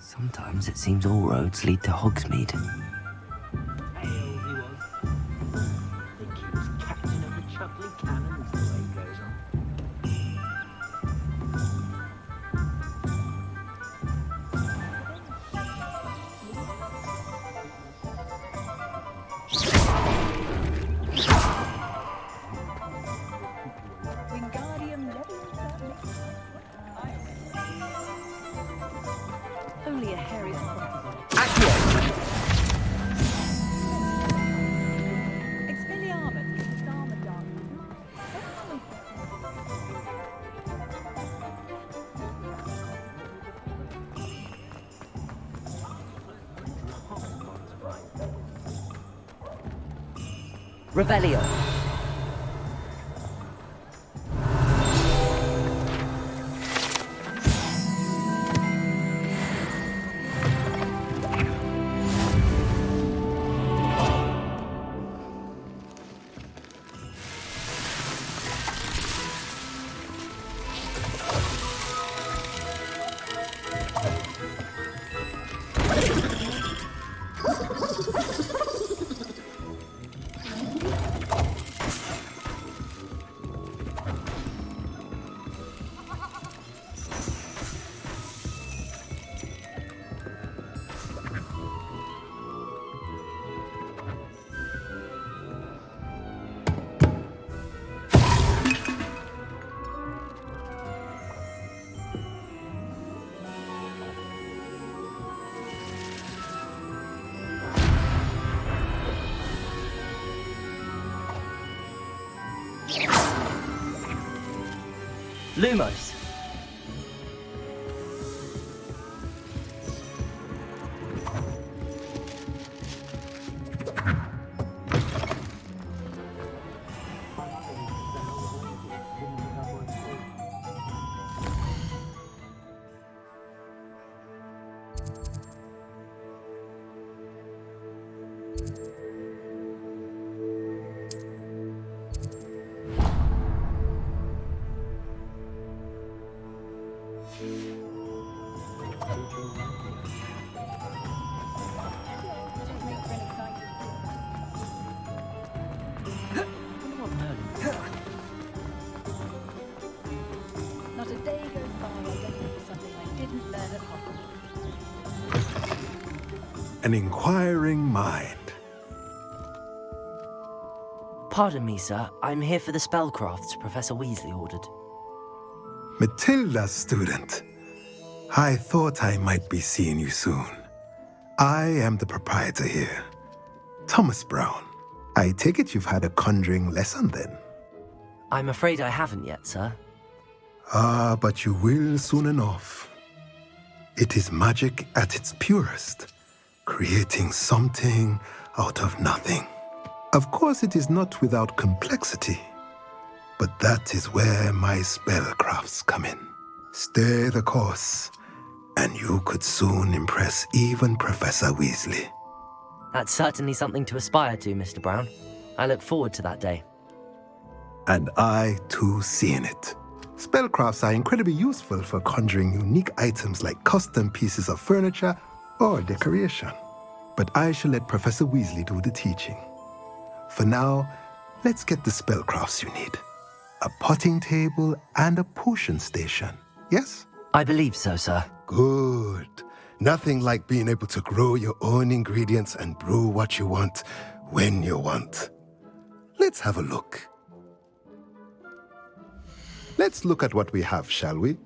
Sometimes it seems all roads lead to Hogsmeade. Pale he was. Think he was captain of the chuckling cannons the way it goes on. Only a hairy Expelliarmus, Darmadon. Revelio. Lumos. Not a day goes by I don't know something I didn't learn at Hogwarts. An inquiring mind. Pardon me, sir. I'm here for the spellcrafts Professor Weasley ordered. Matilda's student. I thought I might be seeing you soon. I am the proprietor here, Thomas Brown. I take it you've had a conjuring lesson then? I'm afraid I haven't yet, sir. Ah, but you will soon enough. It is magic at its purest, creating something out of nothing. Of course, it is not without complexity, but that is where my spellcrafts come in. Stay the course, and you could soon impress even Professor Weasley. That's certainly something to aspire to, Mr. Brown. I look forward to that day. And I, too, seeing it. Spellcrafts are incredibly useful for conjuring unique items like custom pieces of furniture or decoration. But I shall let Professor Weasley do the teaching. For now, let's get the spellcrafts you need. A potting table and a potion station, yes? I believe so, sir. Good. Nothing like being able to grow your own ingredients and brew what you want when you want. Let's have a look. Let's look at what we have, shall we?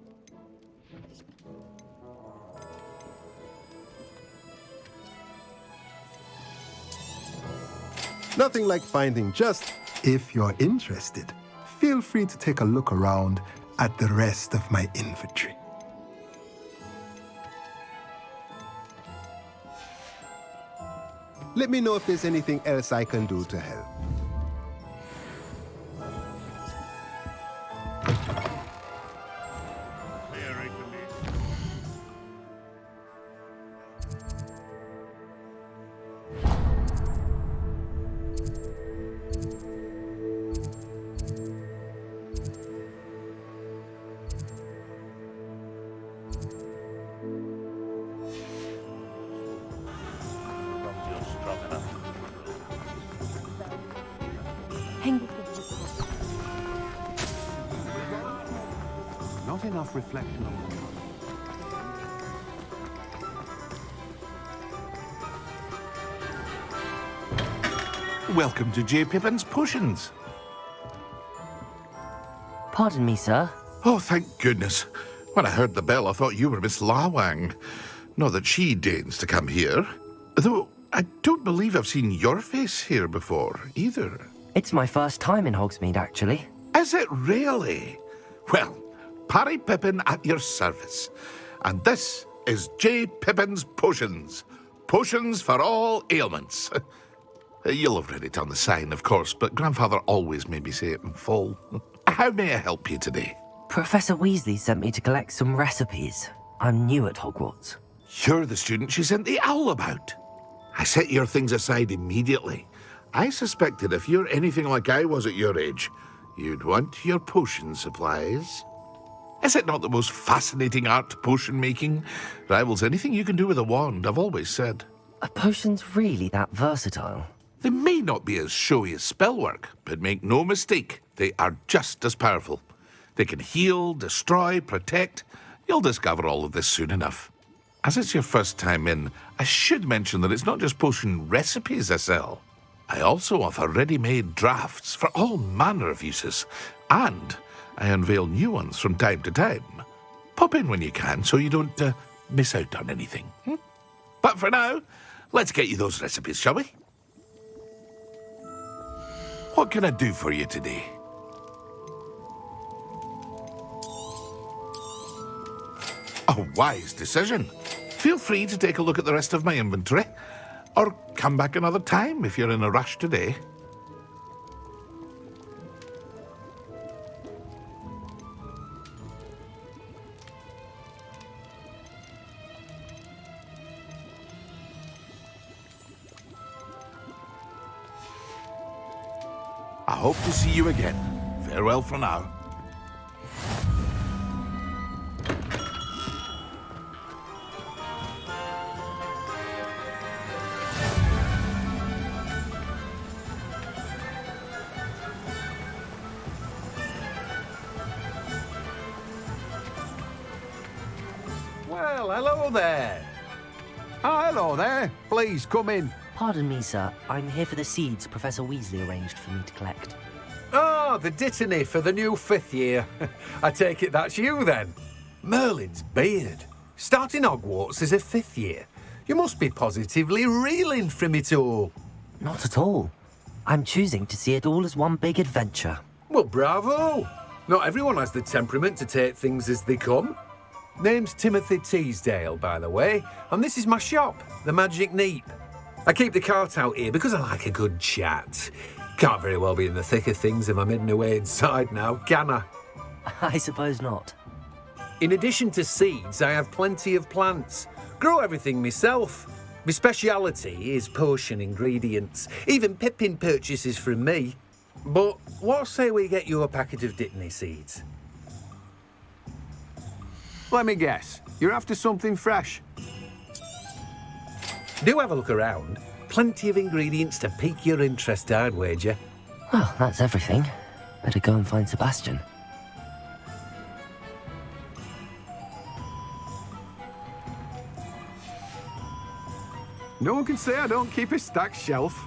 Nothing like finding just, if you're interested, feel free to take a look around at the rest of my inventory. Let me know if there's anything else I can do to help. Not enough reflection on Welcome to J. Pippin's Potions. Pardon me, sir. Oh, thank goodness. When I heard the bell, I thought you were Miss Lawang. Not that she deigns to come here. Though I don't believe I've seen your face here before, either. It's my first time in Hogsmeade, actually. Is it really? Well, Parry Pippin at your service. And this is J. Pippin's Potions. Potions for all ailments. You'll have read it on the sign, of course, but Grandfather always made me say it in full. How may I help you today? Professor Weasley sent me to collect some recipes. I'm new at Hogwarts. You're the student she sent the owl about. I set your things aside immediately. I suspected if you're anything like I was at your age, you'd want your potion supplies. Is it not the most fascinating art, potion making? Rivals anything you can do with a wand, I've always said. Are potions really that versatile? They may not be as showy as spellwork, but make no mistake, they are just as powerful. They can heal, destroy, protect. You'll discover all of this soon enough. As it's your first time in, I should mention that it's not just potion recipes I sell. I also offer ready-made drafts for all manner of uses, and I unveil new ones from time to time. Pop in when you can so you don't miss out on anything. But for now, let's get you those recipes, shall we? What can I do for you today? A wise decision. Feel free to take a look at the rest of my inventory, or come back another time if you're in a rush today. I hope to see you again. Farewell for now. Well, hello there. Ah, hello there. Please, come in. Pardon me, sir. I'm here for the seeds Professor Weasley arranged for me to collect. Ah, the dittany for the new 5th year. I take it that's you, then. Merlin's beard. Starting Hogwarts as a 5th year. You must be positively reeling from it all. Not at all. I'm choosing to see it all as one big adventure. Well, bravo. Not everyone has the temperament to take things as they come. Name's Timothy Teasdale, by the way, and this is my shop, the Magic Neep. I keep the cart out here because I like a good chat. Can't very well be in the thick of things if I'm hidden away inside now, can I? I suppose not. In addition to seeds, I have plenty of plants. Grow everything myself. My speciality is potion ingredients. Even Pippin purchases from me. But what say we get you a packet of dittany seeds? Let me guess. You're after something fresh. Do have a look around. Plenty of ingredients to pique your interest, I'd wager. Well, that's everything. Better go and find Sebastian. No one can say I don't keep a stacked shelf.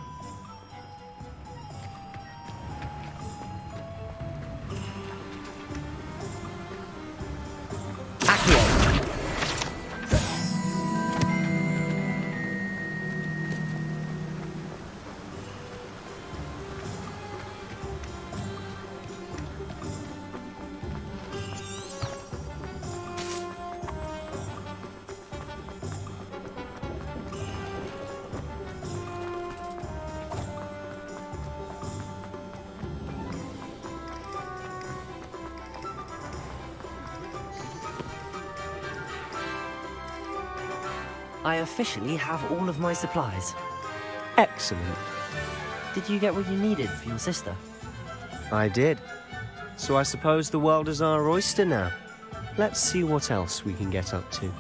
I officially have all of my supplies. Excellent. Did you get what you needed for your sister? I did. So I suppose the world is our oyster now. Let's see what else we can get up to.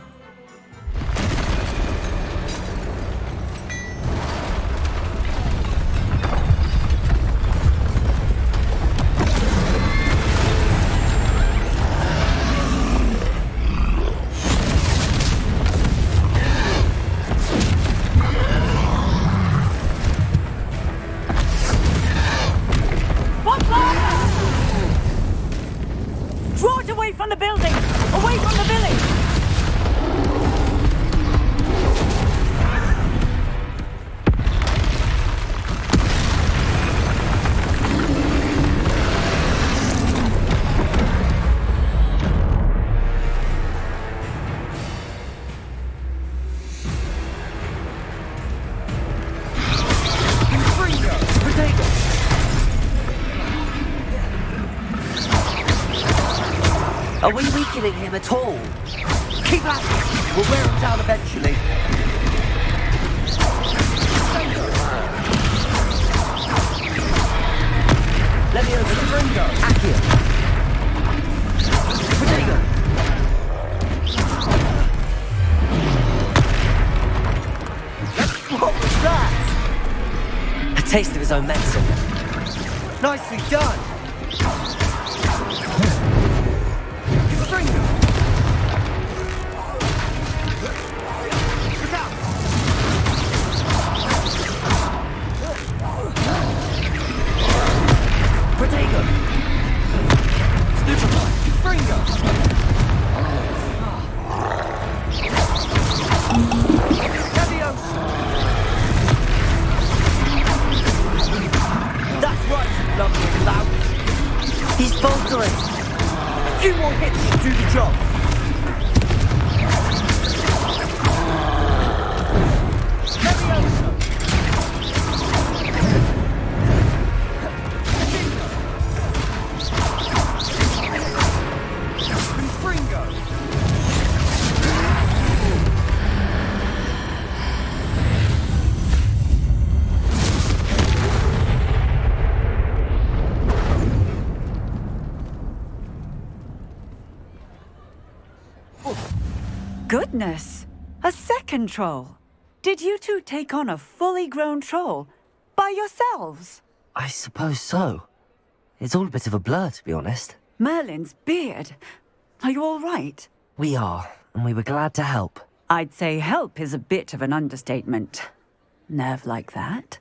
from the building! Away from the village! Are we weakening him at all? Keep at it! We'll wear him down eventually. Leviosa, Accio. Protego. What was that? A taste of his own medicine. Nicely done. That's right, lovely lout. He's faltering. A few more hits will do the job. Leviosa. Goodness! A second troll! Did you two take on a fully grown troll by yourselves? I suppose so. It's all a bit of a blur, to be honest. Merlin's beard. Are you all right? We are, and we were glad to help. I'd say help is a bit of an understatement. Nerve like that.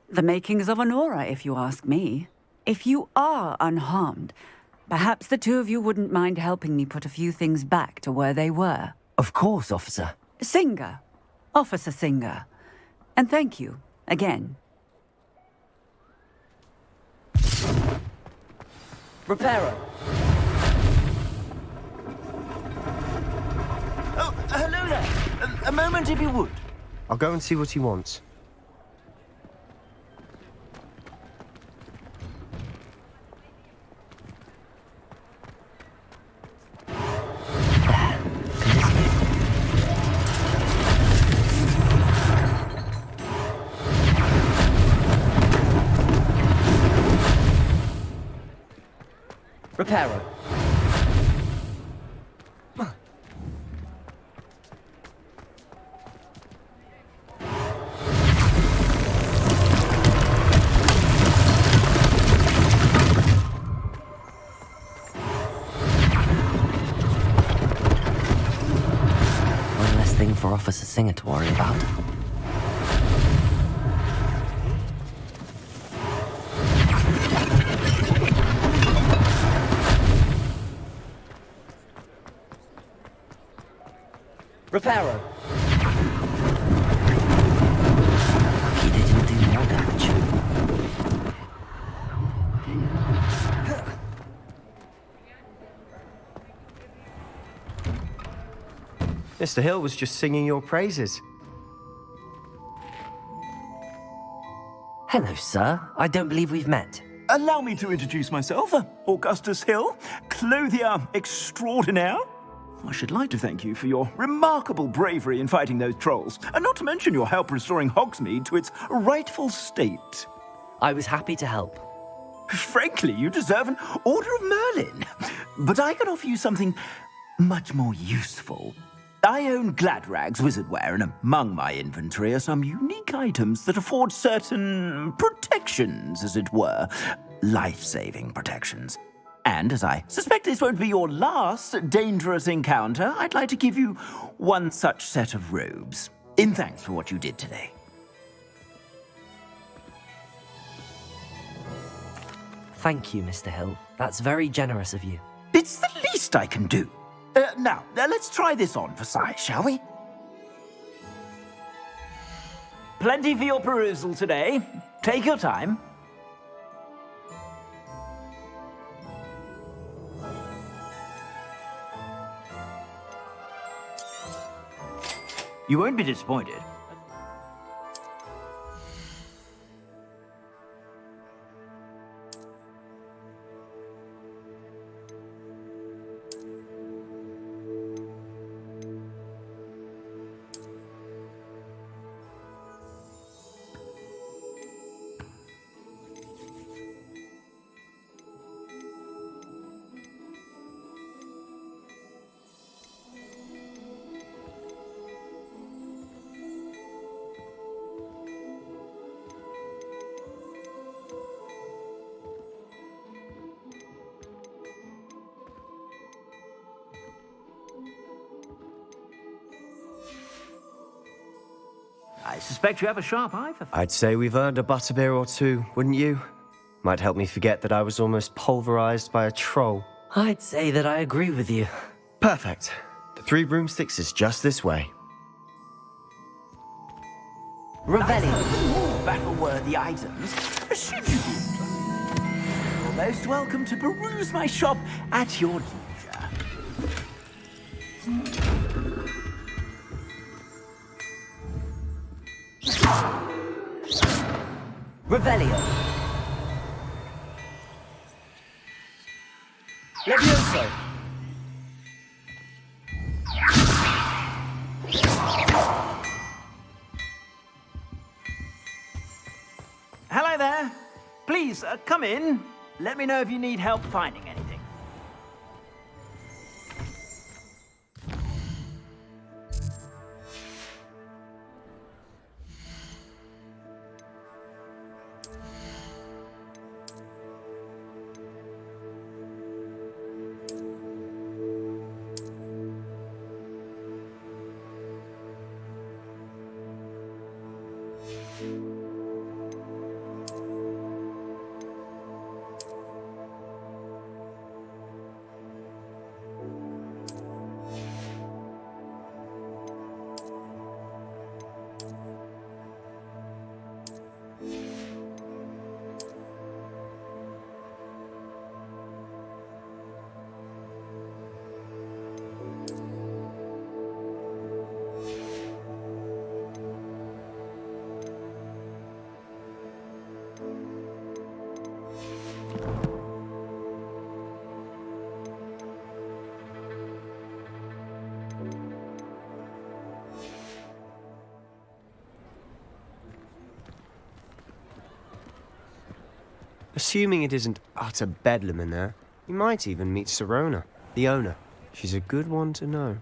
The makings of an aura, if you ask me. If you are unharmed, perhaps the two of you wouldn't mind helping me put a few things back to where they were. Of course, officer. Singer. Officer Singer. And thank you, again. Reparo. Oh, hello there. A moment, if you would. I'll go and see what he wants. Reparo. One less thing for Officer Singer to worry about. Reparo. Lucky they didn't do more damage. Mr. Hill was just singing your praises. Hello, sir. I don't believe we've met. Allow me to introduce myself, Augustus Hill, clothier extraordinaire. I should like to thank you for your remarkable bravery in fighting those trolls, and not to mention your help restoring Hogsmeade to its rightful state. I was happy to help. Frankly, you deserve an Order of Merlin. But I can offer you something much more useful. I own Gladrag's wizardware, and among my inventory are some unique items that afford certain protections, as it were. Life-saving protections. And as I suspect this won't be your last dangerous encounter, I'd like to give you one such set of robes, in thanks for what you did today. Thank you, Mr. Hill. That's very generous of you. Be It's the least I can do. Now, let's try this on for size, shall we? Plenty for your perusal today. Take your time. You won't be disappointed. I suspect you have a sharp eye for... I'd say we've earned a butterbeer or two, wouldn't you? Might help me forget that I was almost pulverized by a troll. I'd say that I agree with you. Perfect. The 3 broomsticks is just this way. Revelio. Battle-worthy items. Should you be interested? You're most welcome to peruse my shop at your leisure. Revelio. Levioso. Hello there. Please, come in. Let me know if you need help finding anything. Assuming it isn't utter bedlam in there, you might even meet Sirona, the owner. She's a good one to know.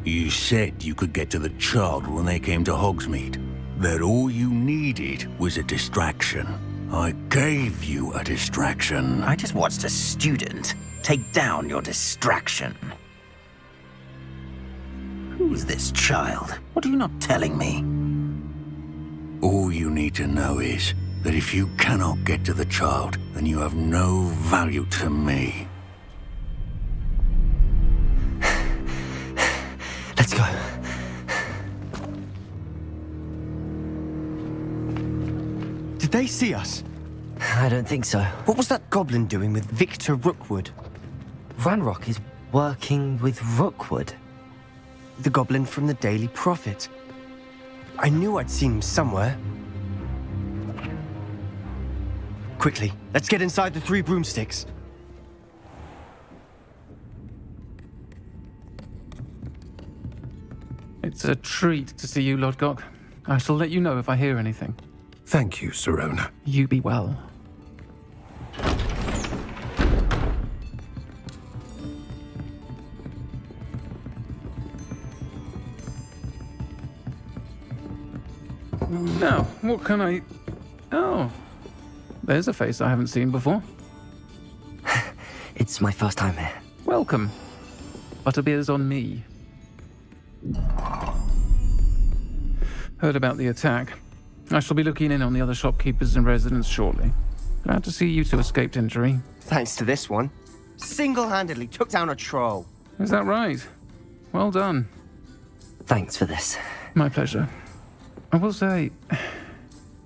You said you could get to the child when they came to Hogsmeade. That all you needed was a distraction. I gave you a distraction. I just watched a student take down your distraction. Who is this child? What are you not telling me? All you need to know is that if you cannot get to the child, then you have no value to me. Let's go. Did they see us? I don't think so. What was that goblin doing with Victor Rookwood? Ranrock is working with Rookwood. The goblin from the Daily Prophet. I knew I'd seen him somewhere. Quickly, let's get inside the 3 broomsticks. It's a treat to see you, Lodgok. I shall let you know if I hear anything. Thank you, Sirona. You be well. Now, what can I... Oh, There's a face I haven't seen before. It's my first time here. Welcome. Butterbeer's on me. Heard about the attack. I shall be looking in on the other shopkeepers and residents shortly. Glad to see you two escaped injury. Thanks to this one. Single-handedly took down a troll. Is that right? Well done. Thanks for this. My pleasure. I will say,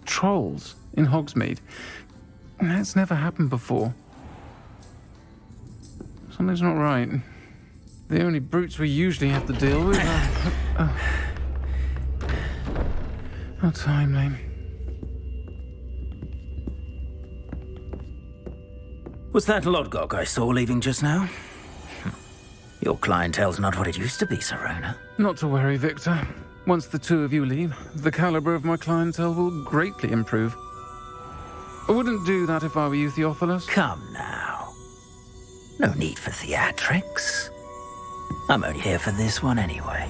trolls in Hogsmeade. That's never happened before. Something's not right. The only brutes we usually have to deal with are... How timely. Was that Lodgok I saw leaving just now? Your clientele's not what it used to be, Serona. Not to worry, Victor. Once the two of you leave, the caliber of my clientele will greatly improve. I wouldn't do that if I were you, Theophilus. Come now. No need for theatrics. I'm only here for this one anyway.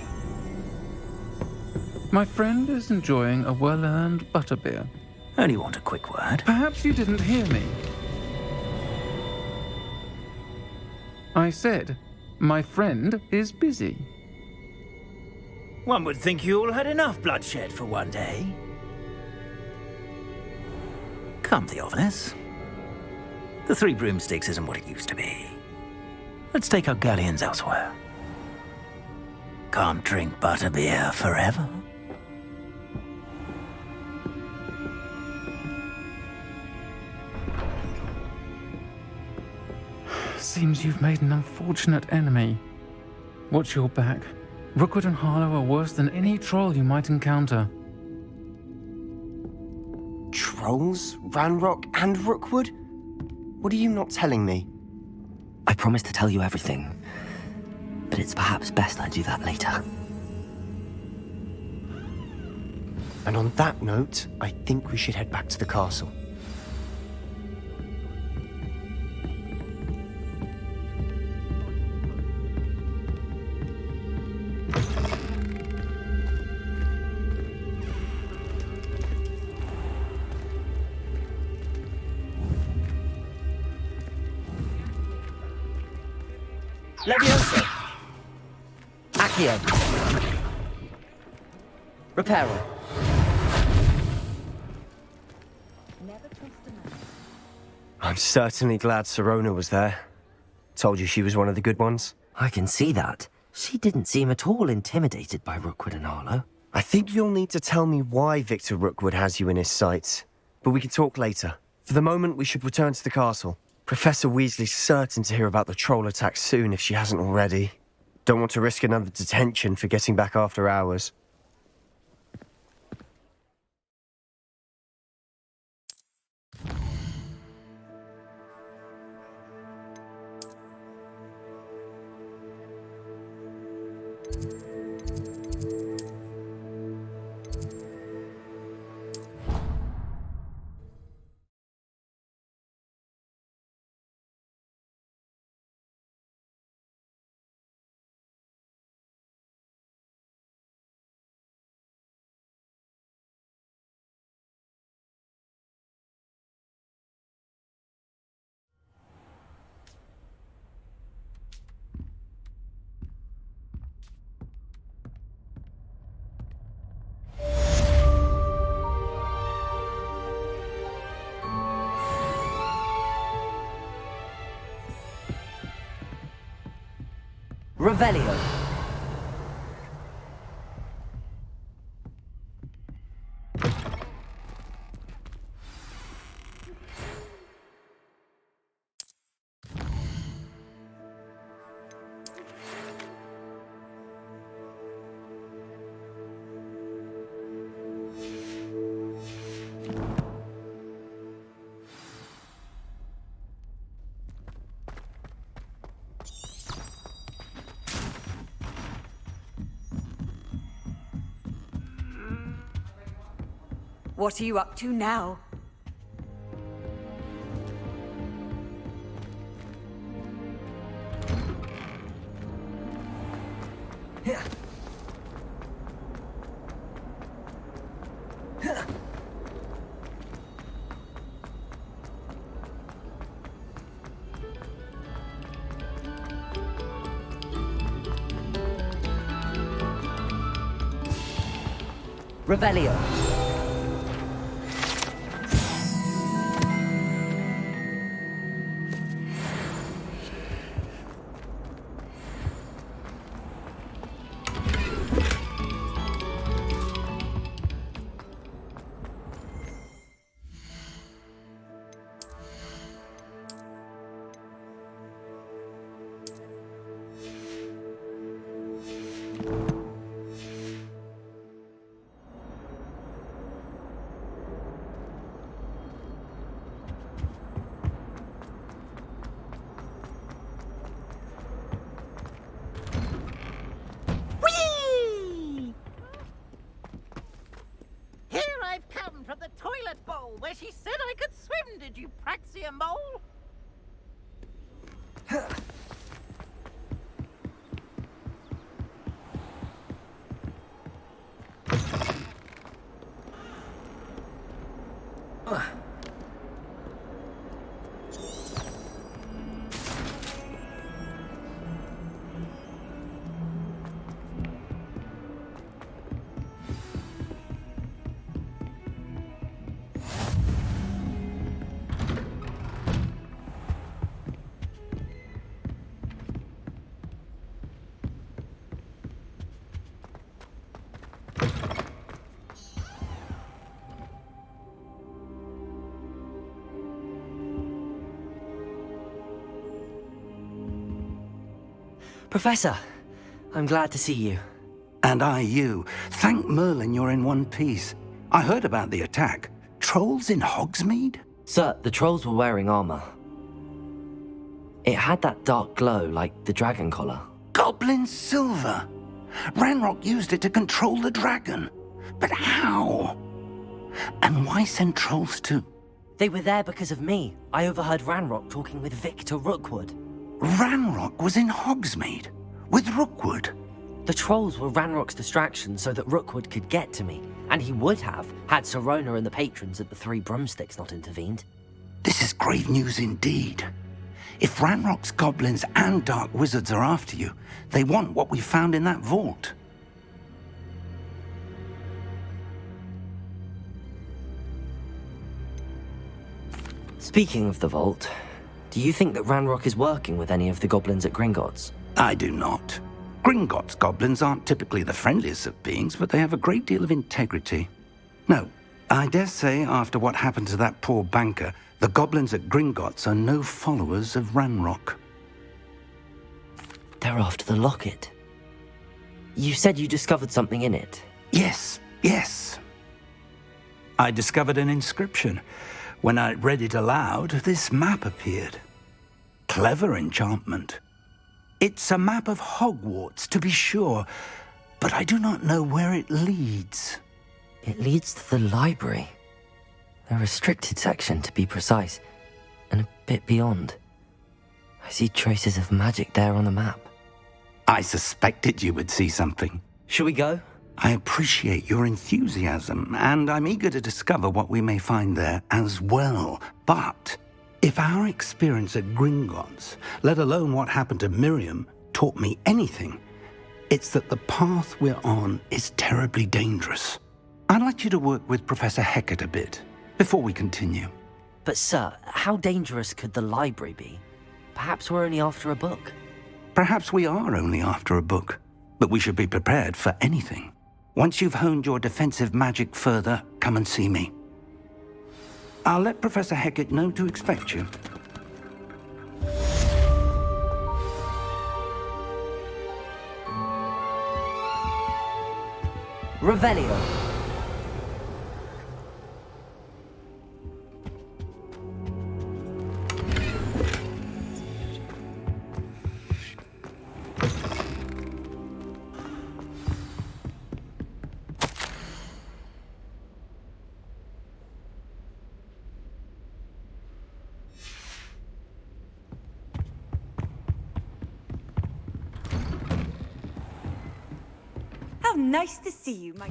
My friend is enjoying a well-earned butterbeer. Only want a quick word. Perhaps you didn't hear me. I said, my friend is busy. One would think you all had enough bloodshed for one day. Come, Theophilus. The Three Broomsticks isn't what it used to be. Let's take our galleons elsewhere. Can't drink butterbeer forever. Seems you've made an unfortunate enemy. Watch your back. Rookwood and Harlow are worse than any troll you might encounter. Trolls? Ranrock and Rookwood? What are you not telling me? I promise to tell you everything, but it's perhaps best I do that later. And on that note, I think we should head back to the castle. Leviosa! Accio! Reparo! I'm certainly glad Serona was there. Told you she was one of the good ones. I can see that. She didn't seem at all intimidated by Rookwood and Harlow. I think you'll need to tell me why Victor Rookwood has you in his sights. But we can talk later. For the moment, we should return to the castle. Professor Weasley's certain to hear about the troll attack soon if she hasn't already. Don't want to risk another detention for getting back after hours. Revelio. What are you up to now? Revelio. Here I've come from the toilet bowl where she said I could swim, did you praxia mole? Professor, I'm glad to see you. And I you. Thank Merlin you're in one piece. I heard about the attack. Trolls in Hogsmeade? Sir, the trolls were wearing armor. It had that dark glow like the dragon collar. Goblin silver. Ranrock used it to control the dragon. But how? And why send trolls to... They were there because of me. I overheard Ranrock talking with Victor Rookwood. Ranrock was in Hogsmeade? With Rookwood? The trolls were Ranrock's distraction so that Rookwood could get to me. And he would have, had Sirona and the patrons at the Three Broomsticks not intervened. This is grave news indeed. If Ranrock's goblins and dark wizards are after you, they want what we found in that vault. Speaking of the vault, do you think that Ranrock is working with any of the goblins at Gringotts? I do not. Gringotts goblins aren't typically the friendliest of beings, but they have a great deal of integrity. No, I dare say after what happened to that poor banker, the goblins at Gringotts are no followers of Ranrock. They're after the locket. You said you discovered something in it. Yes. I discovered an inscription. When I read it aloud, this map appeared. Clever enchantment. It's a map of Hogwarts, to be sure, but I do not know where it leads. It leads to the library. A restricted section, to be precise, and a bit beyond. I see traces of magic there on the map. I suspected you would see something. Shall we go? I appreciate your enthusiasm, and I'm eager to discover what we may find there as well. But if our experience at Gringotts, let alone what happened to Miriam, taught me anything, it's that the path we're on is terribly dangerous. I'd like you to work with Professor Hecat a bit before we continue. But sir, how dangerous could the library be? Perhaps we're only after a book. Perhaps we are only after a book, but we should be prepared for anything. Once you've honed your defensive magic further, come and see me. I'll let Professor Hecat know to expect you. Revelio. How nice to see you, my...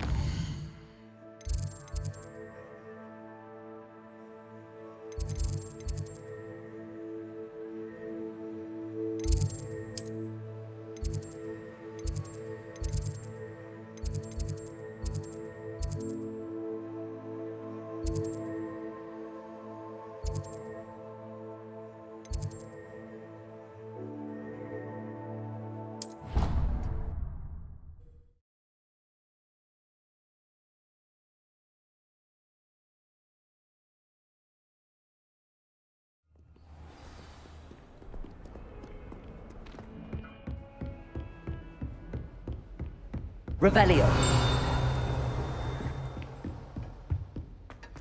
Revelio.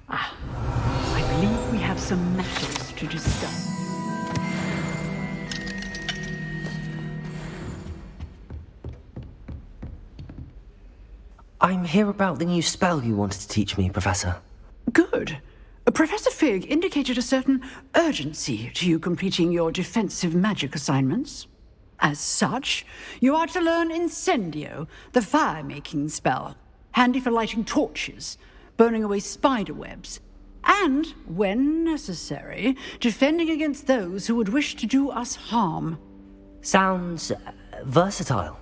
I believe we have some matters to discuss. I'm here about the new spell you wanted to teach me, Professor. Good. Professor Fig indicated a certain urgency to you completing your defensive magic assignments. As such, you are to learn Incendio, the fire-making spell, handy for lighting torches, burning away spider webs, and, when necessary, defending against those who would wish to do us harm. Sounds versatile.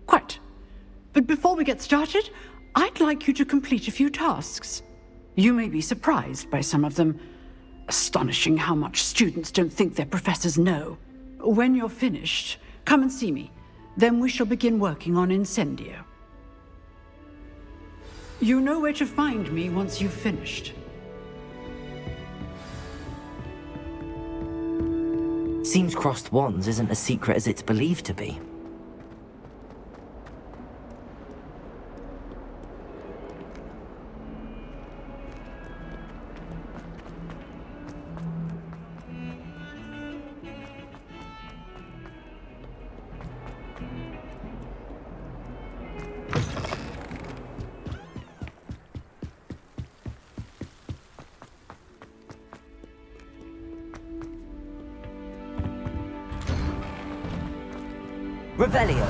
Quite. But before we get started, I'd like you to complete a few tasks. You may be surprised by some of them. Astonishing how much students don't think their professors know. When you're finished, come and see me. Then we shall begin working on Incendio. You know where to find me once you've finished. Seems crossed wands isn't as secret as it's believed to be. Revelio.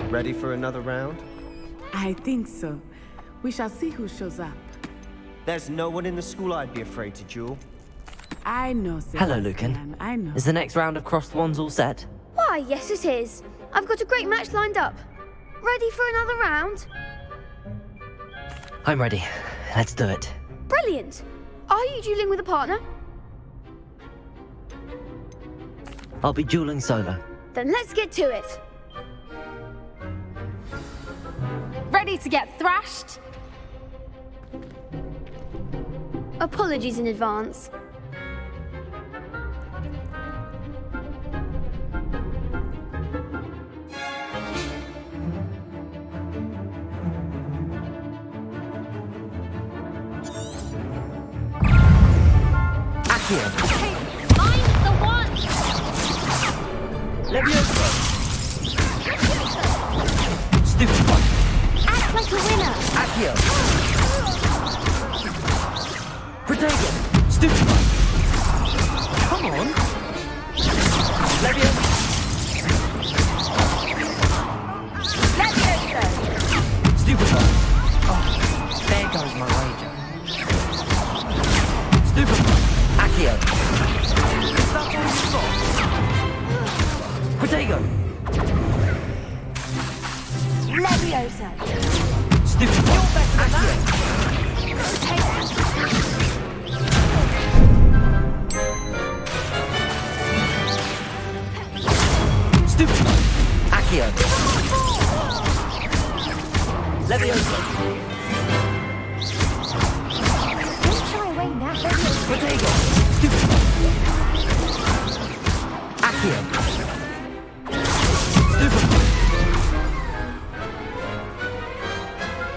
Ready for another round? I think so. We shall see who shows up. There's no one in the school I'd be afraid to duel. I know, Hello, Sebastian. Lucan. I know. Is the next round of crossed wands all set? Why, yes it is. I've got a great match lined up. Ready for another round? I'm ready. Let's do it. Brilliant. Are you dueling with a partner? I'll be dueling solo. Then let's get to it. Ready to get thrashed? Apologies in advance. Accio. Hey, I'm the one! Leviosa. Stupid one. Act like a winner! Accio. Protego. Stupid one. Come on. Leviosa. Leviosa! Stupid one. Oh, there goes my wager. Stupid one. Accio. Is that all you've got? Protego. Leviosa! Stupid one. Accio. Stupid one. Accio. Leviosa. Don't shy away now. Protego. Stupid one. Accio. Stupid one.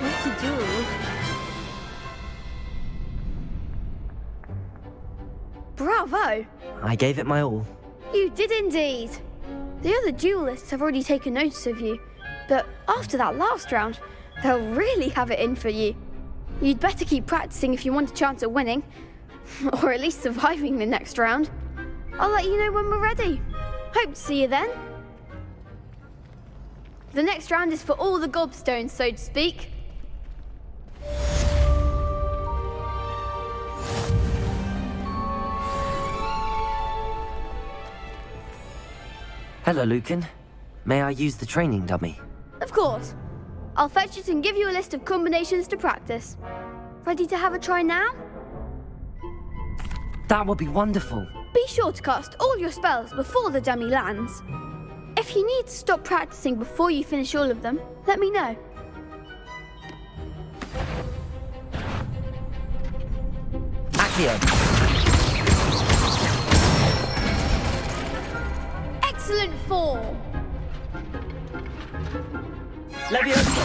What to do? Bravo! I gave it my all. You did indeed. The other duelists have already taken notice of you, but after that last round, they'll really have it in for you. You'd better keep practicing if you want a chance at winning, or at least surviving the next round. I'll let you know when we're ready. Hope to see you then. The next round is for all the gobstones, so to speak. Hello, Lucan. May I use the training dummy? Of course. I'll fetch it and give you a list of combinations to practice. Ready to have a try now? That would be wonderful. Be sure to cast all your spells before the dummy lands. If you need to stop practicing before you finish all of them, let me know. Accio. Excellent form. Leviosa.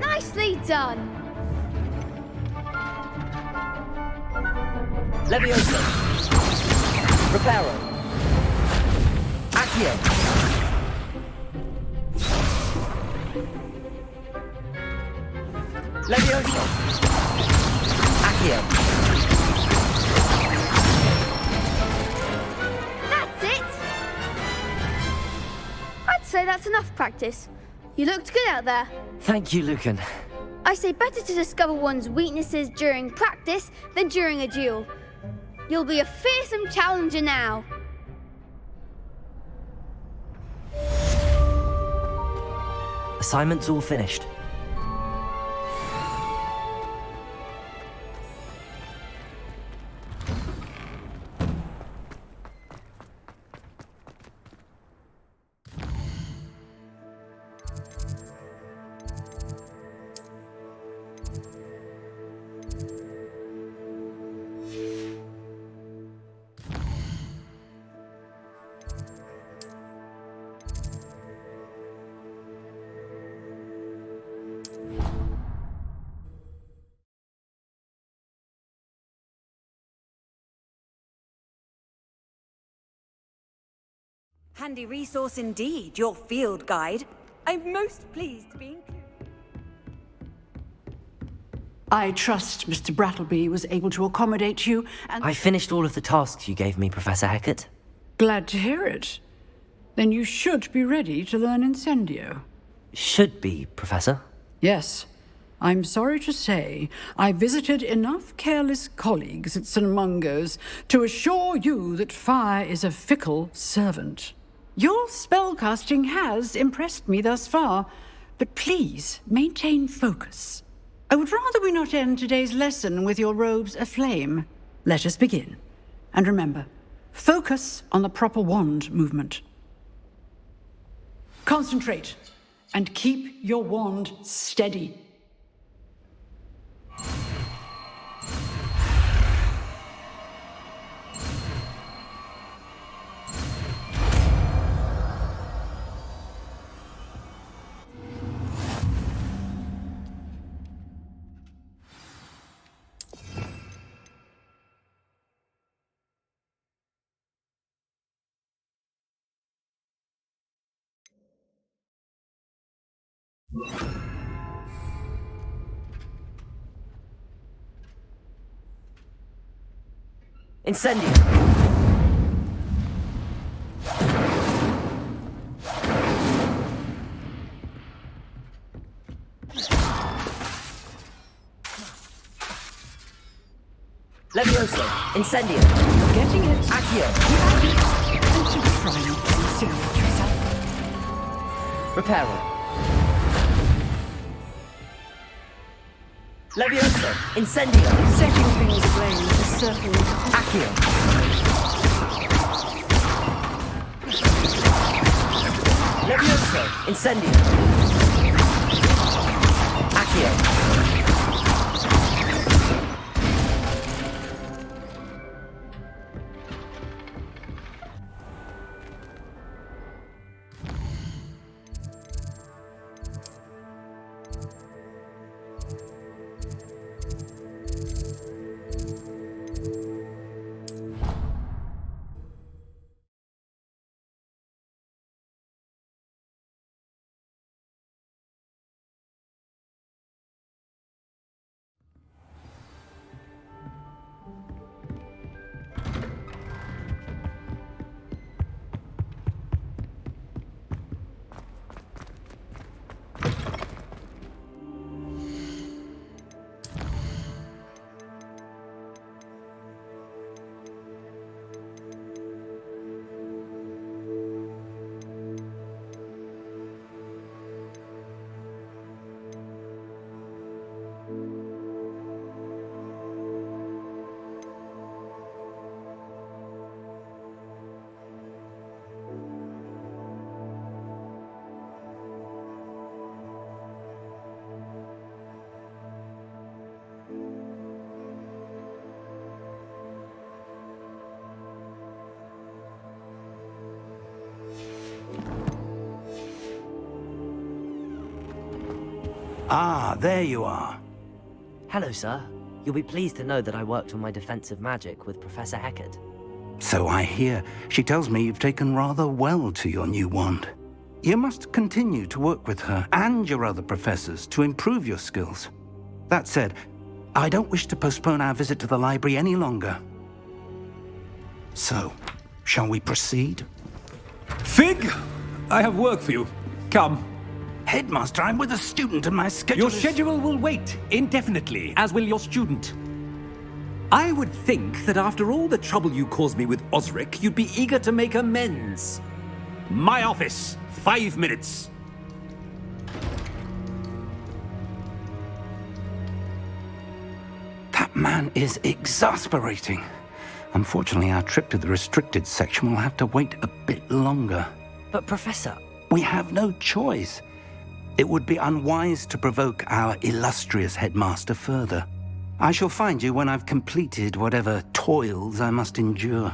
Nicely done. Leviosa. Reparo. Accio. Leviosa. Accio. That's it. I'd say that's enough practice. You looked good out there. Thank you, Lucan. I say better to discover one's weaknesses during practice than during a duel. You'll be a fearsome challenger now. Assignment's all finished. Handy resource indeed, your field guide. I'm most pleased to be included. I trust Mr. Brattleby was able to accommodate you, and I finished all of the tasks you gave me, Professor Hecat. glad to hear it. Then you should be ready to learn Incendio. Should be, Professor. Yes. I'm sorry to say, I visited enough careless colleagues at St. Mungo's to assure you that fire is a fickle servant. Your spellcasting has impressed me thus far, but please maintain focus. I would rather we not end today's lesson with your robes aflame. Let us begin. And remember, focus on the proper wand movement. Concentrate, and keep your wand steady. Incendio. Levioso. Incendio. You're getting it. Accio. And just try not to incinerate yourself. Reparo. Levioso. Incendio. Setting things ablaze is certainly... Accio. Levioso. Incendio. Accio. Ah, there you are. Hello, sir. You'll be pleased to know that I worked on my defensive magic with Professor Eckert. So I hear. She tells me you've taken rather well to your new wand. You must continue to work with her and your other professors to improve your skills. That said, I don't wish to postpone our visit to the library any longer. So, shall we proceed? Fig! I have work for you. Come. Headmaster, I'm with a student and my schedule Your schedule will wait indefinitely, as will your student. I would think that after all the trouble you caused me with Osric, you'd be eager to make amends. My office, 5 minutes. That man is exasperating. Unfortunately, our trip to the restricted section will have to wait a bit longer. But, Professor... We have no choice. It would be unwise to provoke our illustrious headmaster further. I shall find you when I've completed whatever toils I must endure.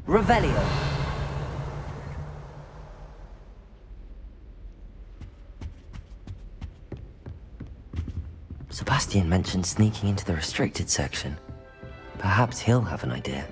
Revelio. Sebastian mentioned sneaking into the restricted section. Perhaps he'll have an idea.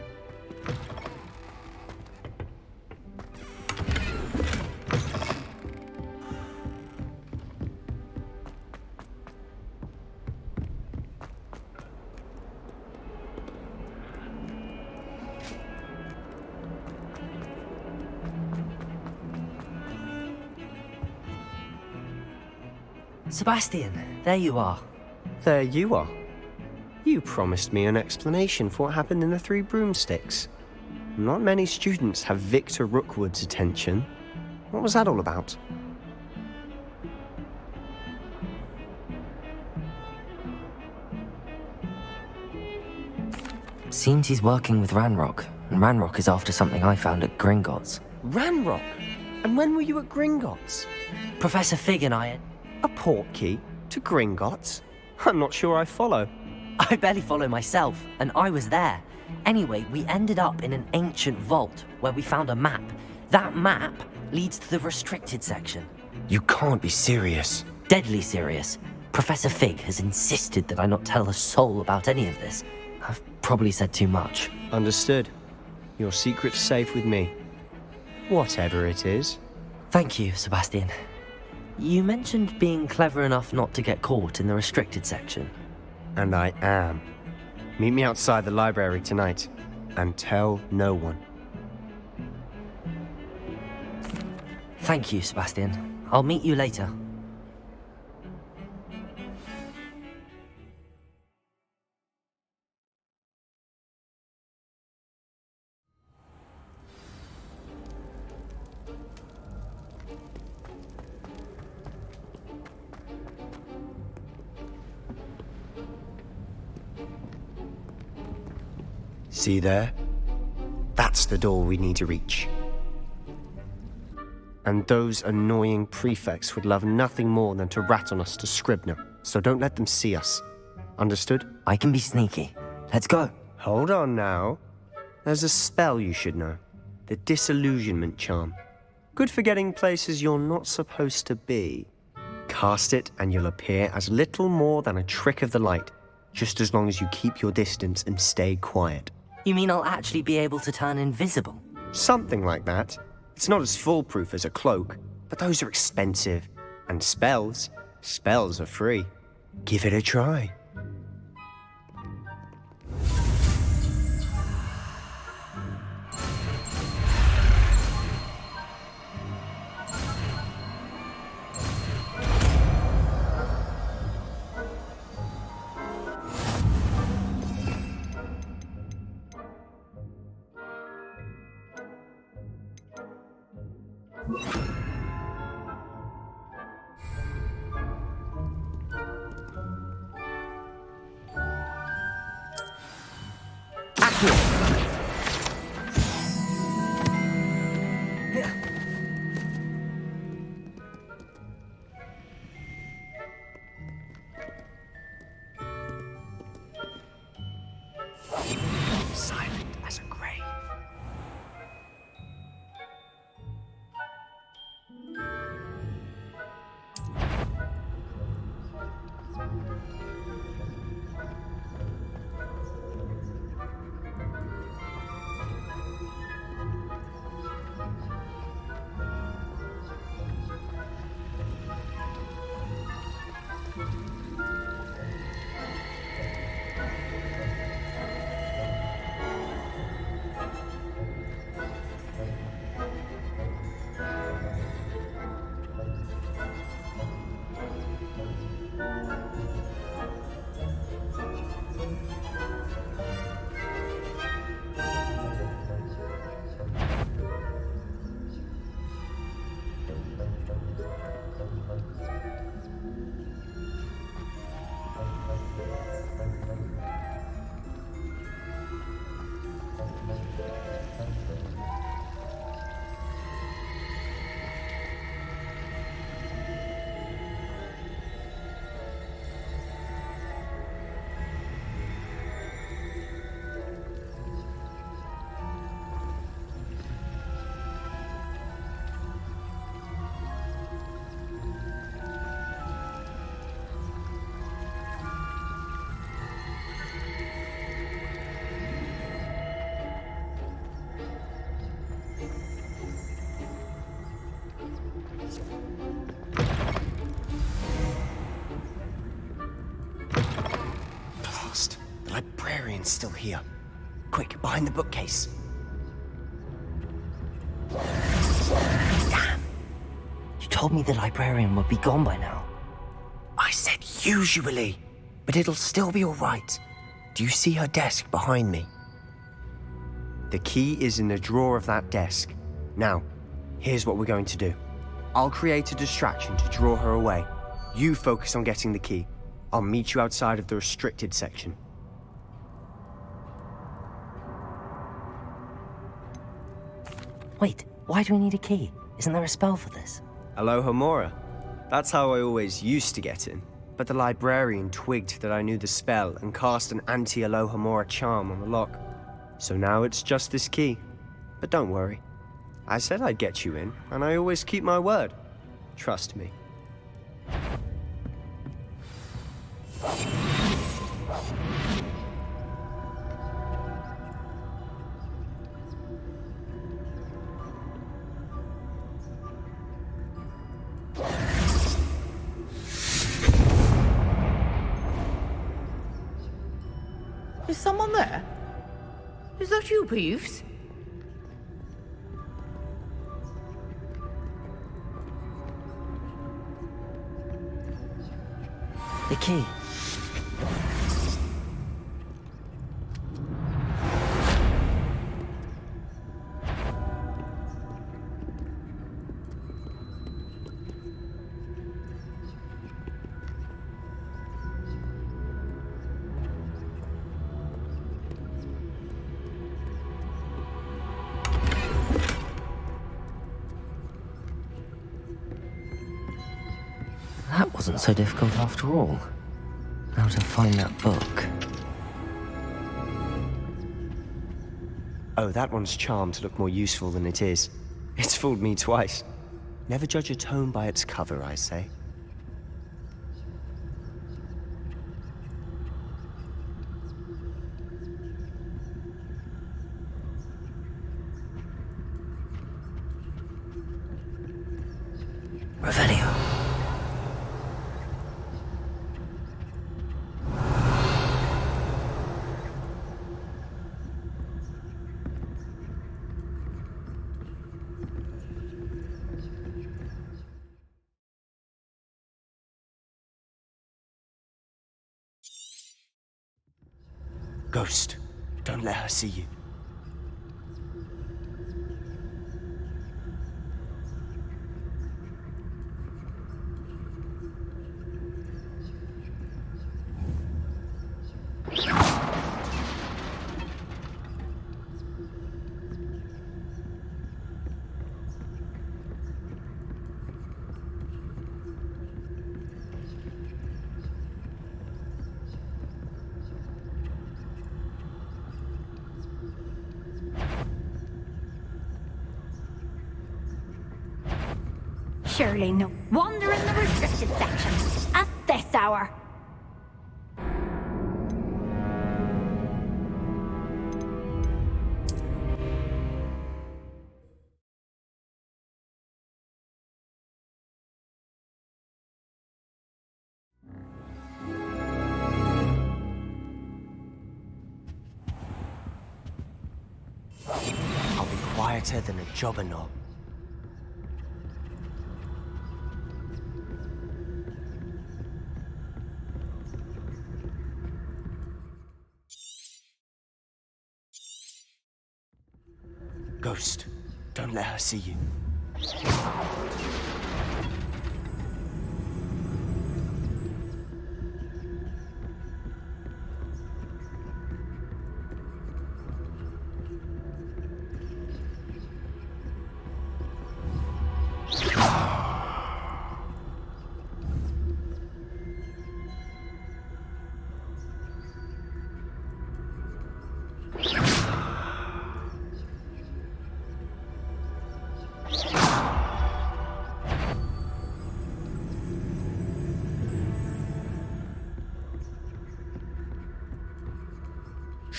Sebastian, there you are. There you are. You promised me an explanation for what happened in the Three Broomsticks. Not many students have Victor Rookwood's attention. What was that all about? Seems he's working with Ranrock, and Ranrock is after something I found at Gringotts. Ranrock? And when were you at Gringotts? Professor Fig and I... A portkey? To Gringotts? I'm not sure I follow. I barely follow myself, and I was there. Anyway, we ended up in an ancient vault where we found a map. That map leads to the restricted section. You can't be serious. Deadly serious. Professor Fig has insisted that I not tell a soul about any of this. I've probably said too much. Understood. Your secret's safe with me. Whatever it is. Thank you, Sebastian. You mentioned being clever enough not to get caught in the restricted section. And I am. Meet me outside the library tonight, and tell no one. Thank you, Sebastian. I'll meet you later. See there? That's the door we need to reach. And those annoying prefects would love nothing more than to rat on us to Scribner, so don't let them see us. Understood? I can be sneaky. Let's go. Hold on now. There's a spell you should know. The Disillusionment Charm. Good for getting places you're not supposed to be. Cast it and you'll appear as little more than a trick of the light, just as long as you keep your distance and stay quiet. You mean I'll actually be able to turn invisible? Something like that. It's not as foolproof as a cloak, but those are expensive. And spells are free. Give it a try. Blast. The librarian's still here. Quick, behind the bookcase. Damn. You told me the librarian would be gone by now. I said usually, but it'll still be all right. Do you see her desk behind me? The key is in the drawer of that desk. Now, here's what we're going to do. I'll create a distraction to draw her away. You focus on getting the key. I'll meet you outside of the restricted section. Wait, why do we need a key? Isn't there a spell for this? Alohomora. That's how I always used to get in. But the librarian twigged that I knew the spell and cast an anti-Alohomora charm on the lock. So now it's just this key. But don't worry. I said I'd get you in, and I always keep my word. Trust me. Is someone there? Is that you, Peeves? The key. That wasn't so difficult after all. Now to find that book. Oh, that one's charmed to look more useful than it is. It's fooled me twice. Never judge a tome by its cover, I say. Revelio. Ghost, don't let her see you. Surely no wonder in the restricted section at this hour. I'll be quieter than a jobberknoll. Ghost, don't let her see you.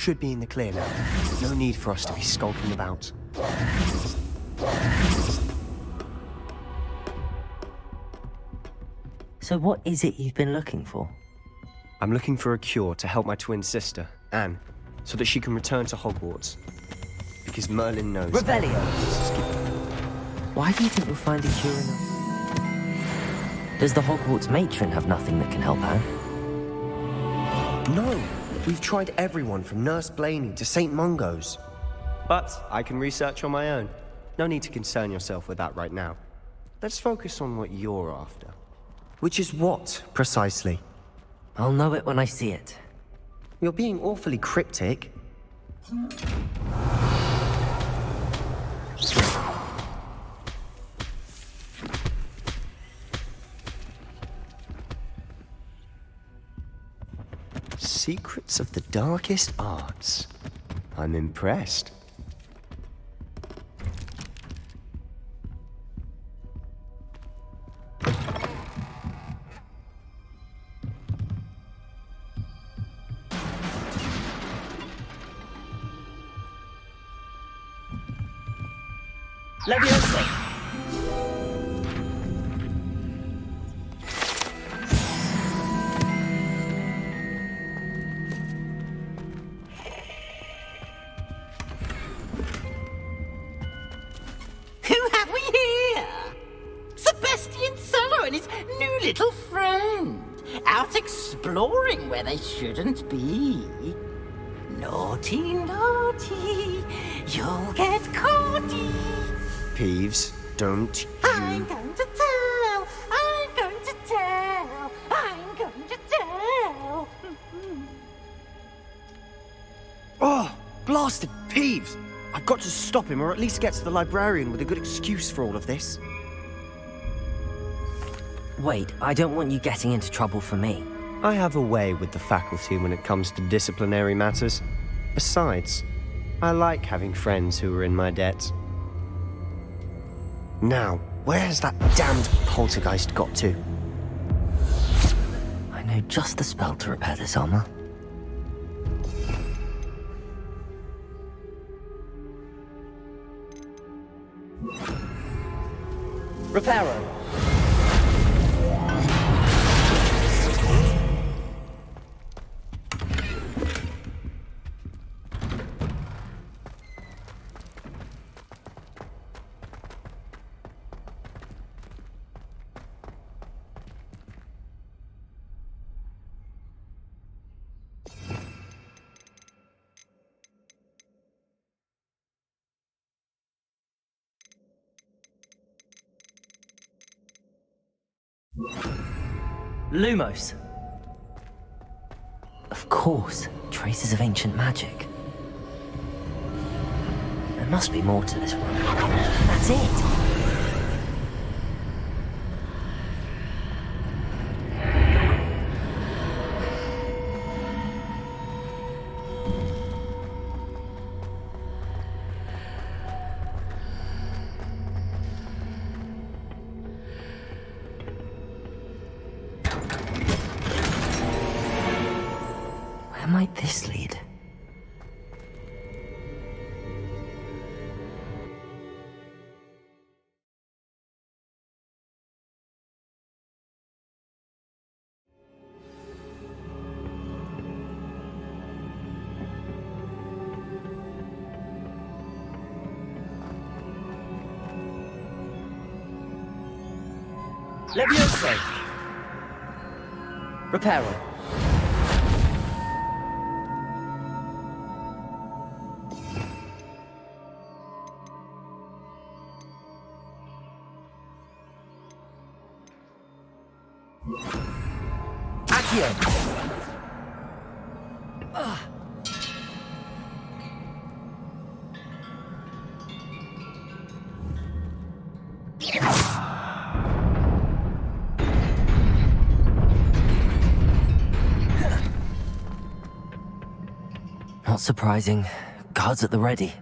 should be in the clear now. No need for us to be skulking about. So what is it you've been looking for? I'm looking for a cure to help my twin sister, Anne, so that she can return to Hogwarts. Because Merlin knows... Revelio! Why do you think you'll find a cure in... Does the Hogwarts matron have nothing that can help Anne? No! We've tried everyone from Nurse Blaney to St. Mungo's. But I can research on my own. No need to concern yourself with that right now. Let's focus on what you're after. Which is what, precisely? I'll know it when I see it. You're being awfully cryptic. Secrets of the darkest arts. I'm impressed. Leviosa! Who have we here? Sebastian Sallow and his new little friend. Out exploring where they shouldn't be. Naughty, naughty, you'll get caughty. Peeves, don't I'm going to tell, I'm going to tell, I'm going to tell. Oh, blasted Peeves! I've got to stop him, or at least get to the librarian with a good excuse for all of this. Wait, I don't want you getting into trouble for me. I have a way with the faculty when it comes to disciplinary matters. Besides, I like having friends who are in my debt. Now, where's that damned poltergeist got to? I know just the spell to repair this armor. Reparo! Lumos. Of course, traces of ancient magic. There must be more to this room. That's it! Where might this lead? Leviosa! Reparo. Accio! Not surprising. Guards at the ready.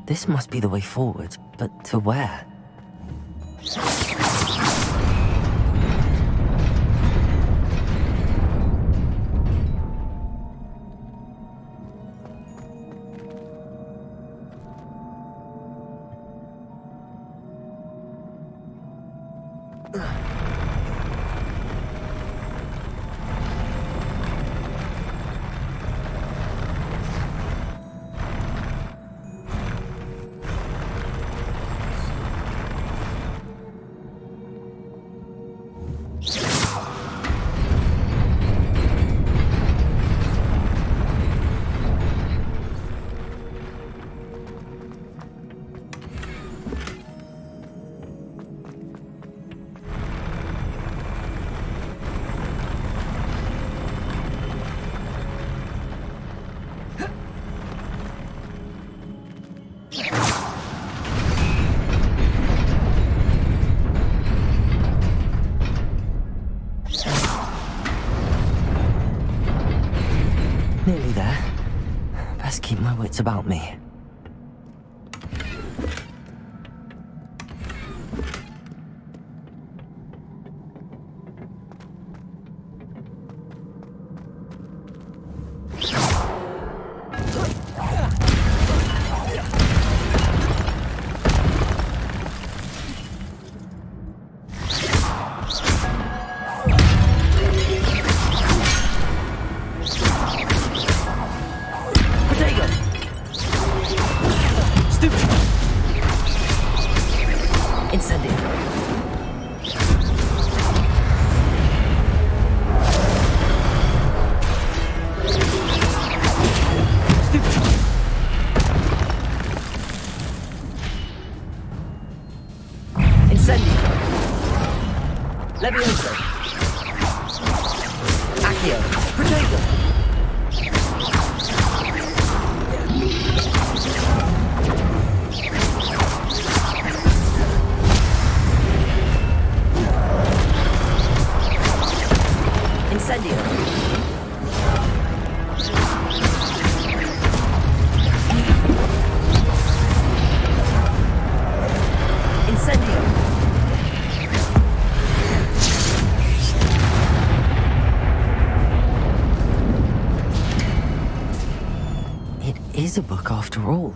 This must be the way forward, but to where? Nearly there. Best keep my wits about me. Is a book after all.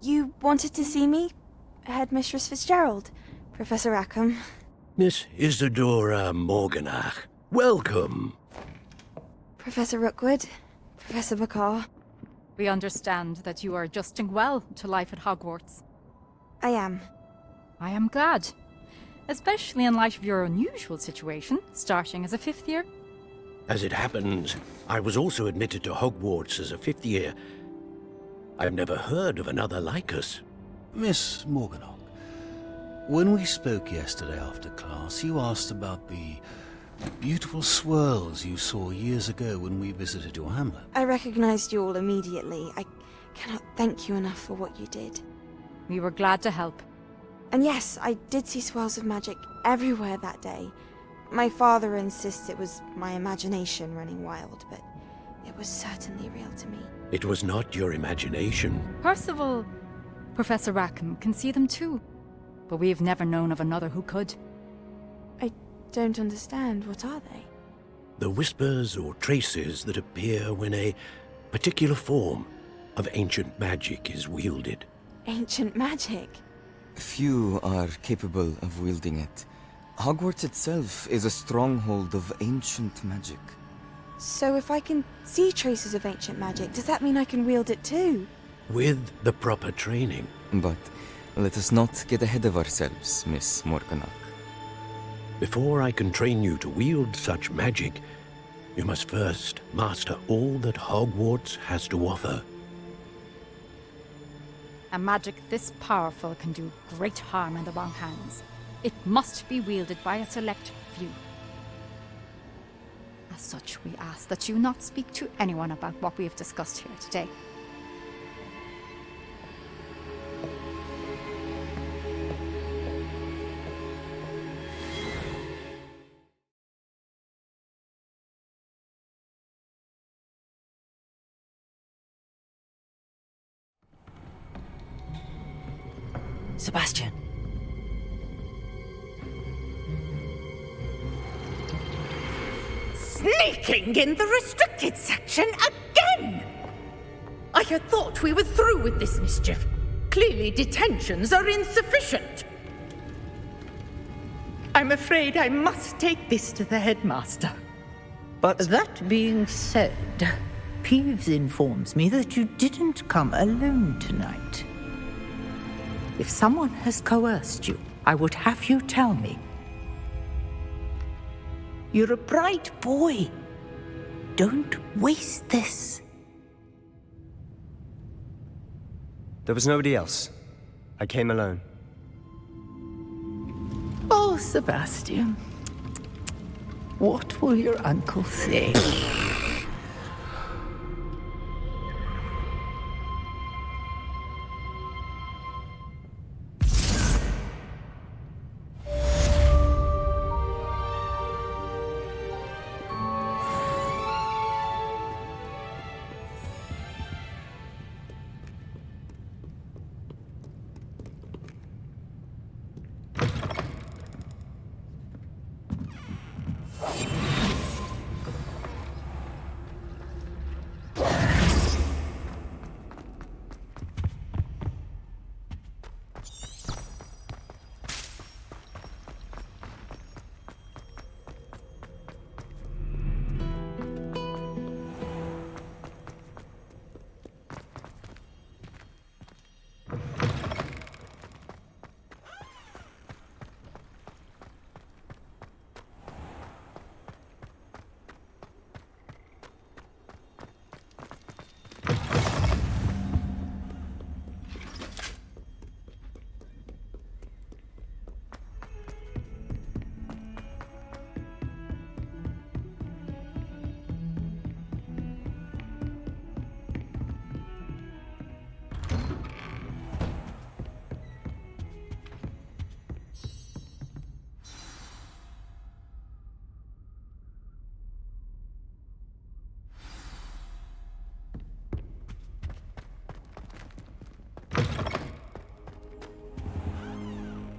You wanted to see me? Headmistress Fitzgerald, Professor Rackham. Miss Isadora Morganach, welcome. Professor Rookwood, Professor Bakar. We understand that you are adjusting well to life at Hogwarts. I am. I am glad. Especially in light of your unusual situation, starting as a 5th year. As it happens, I was also admitted to Hogwarts as a 5th year. I've never heard of another like us. Miss Morganach, when we spoke yesterday after class, you asked about the beautiful swirls you saw years ago when we visited your hamlet. I recognized you all immediately. I cannot thank you enough for what you did. We were glad to help. And yes, I did see swirls of magic everywhere that day. My father insists it was my imagination running wild, but it was certainly real to me. It was not your imagination. Percival, Professor Rackham can see them too. But we have never known of another who could. I don't understand. What are they? The whispers or traces that appear when a particular form of ancient magic is wielded. Ancient magic? Few are capable of wielding it. Hogwarts itself is a stronghold of ancient magic. So if I can see traces of ancient magic, does that mean I can wield it too? With the proper training. But let us not get ahead of ourselves, Miss Morganach. Before I can train you to wield such magic, you must first master all that Hogwarts has to offer. A magic this powerful can do great harm in the wrong hands. It must be wielded by a select few. As such, we ask that you not speak to anyone about what we have discussed here today. Sebastian. Sneaking in the restricted section again! I had thought we were through with this mischief. Clearly detentions are insufficient. I'm afraid I must take this to the headmaster. But that being said, Peeves informs me that you didn't come alone tonight. If someone has coerced you, I would have you tell me. You're a bright boy. Don't waste this. There was nobody else. I came alone. Oh, Sebastian. What will your uncle say?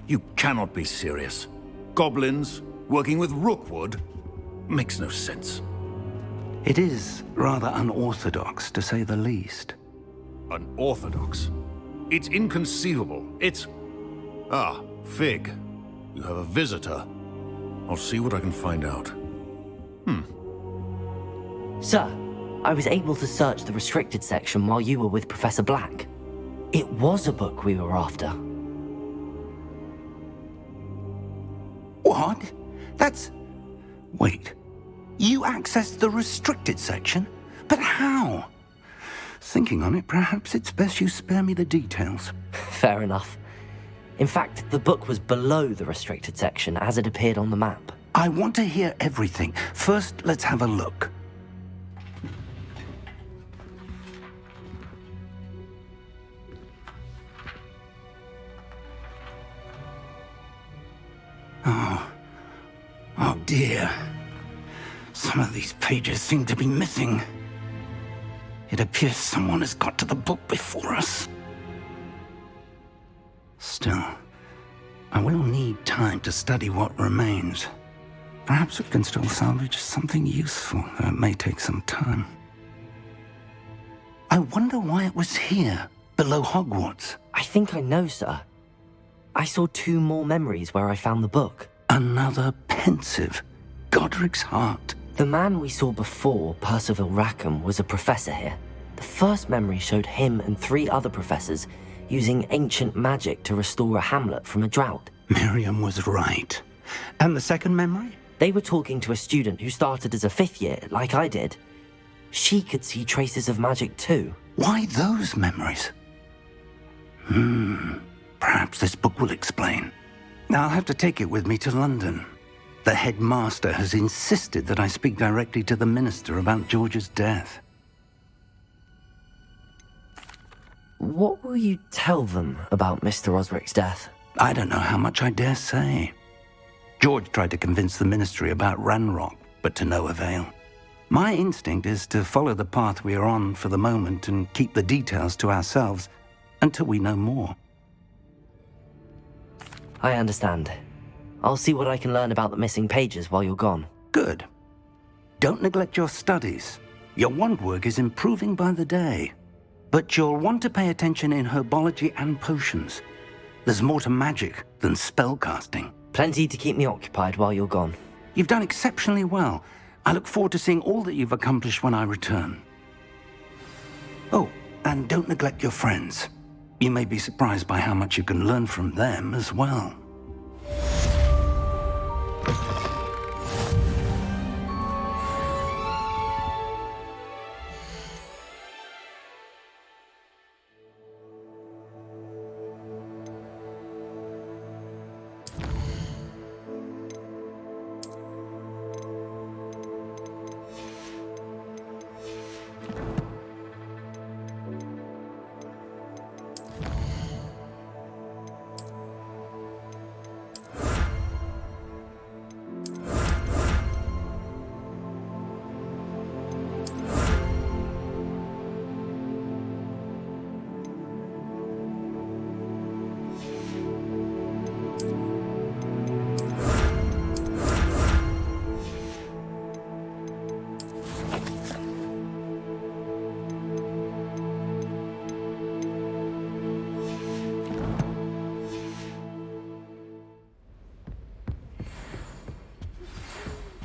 You cannot be serious. Goblins working with Rookwood makes no sense. It is rather unorthodox, to say the least. Unorthodox? It's inconceivable. It's... Ah, Fig. You have a visitor. I'll see what I can find out. Sir, I was able to search the restricted section while you were with Professor Black. It was a book we were after. What? That's... Wait. You accessed the restricted section? But how? Thinking on it, perhaps it's best you spare me the details. Fair enough. In fact, the book was below the restricted section as it appeared on the map. I want to hear everything. First, let's have a look. Oh dear. Some of these pages seem to be missing. It appears someone has got to the book before us. Still, I will need time to study what remains. Perhaps we can still salvage something useful, though it may take some time. I wonder why it was here, below Hogwarts. I think I know, sir. I saw 2 more memories where I found the book. Another pensive. Godric's heart. The man we saw before, Percival Rackham, was a professor here. The first memory showed him and 3 other professors using ancient magic to restore a hamlet from a drought. Miriam was right. And the second memory? They were talking to a student who started as a 5th year, like I did. She could see traces of magic too. Why those memories? Perhaps this book will explain. Now I'll have to take it with me to London. The headmaster has insisted that I speak directly to the minister about George's death. What will you tell them about Mr. Osric's death? I don't know how much I dare say. George tried to convince the ministry about Ranrock, but to no avail. My instinct is to follow the path we are on for the moment and keep the details to ourselves until we know more. I understand. I'll see what I can learn about the missing pages while you're gone. Good. Don't neglect your studies. Your wand work is improving by the day. But you'll want to pay attention in herbology and potions. There's more to magic than spellcasting. Plenty to keep me occupied while you're gone. You've done exceptionally well. I look forward to seeing all that you've accomplished when I return. Oh, and don't neglect your friends. You may be surprised by how much you can learn from them as well.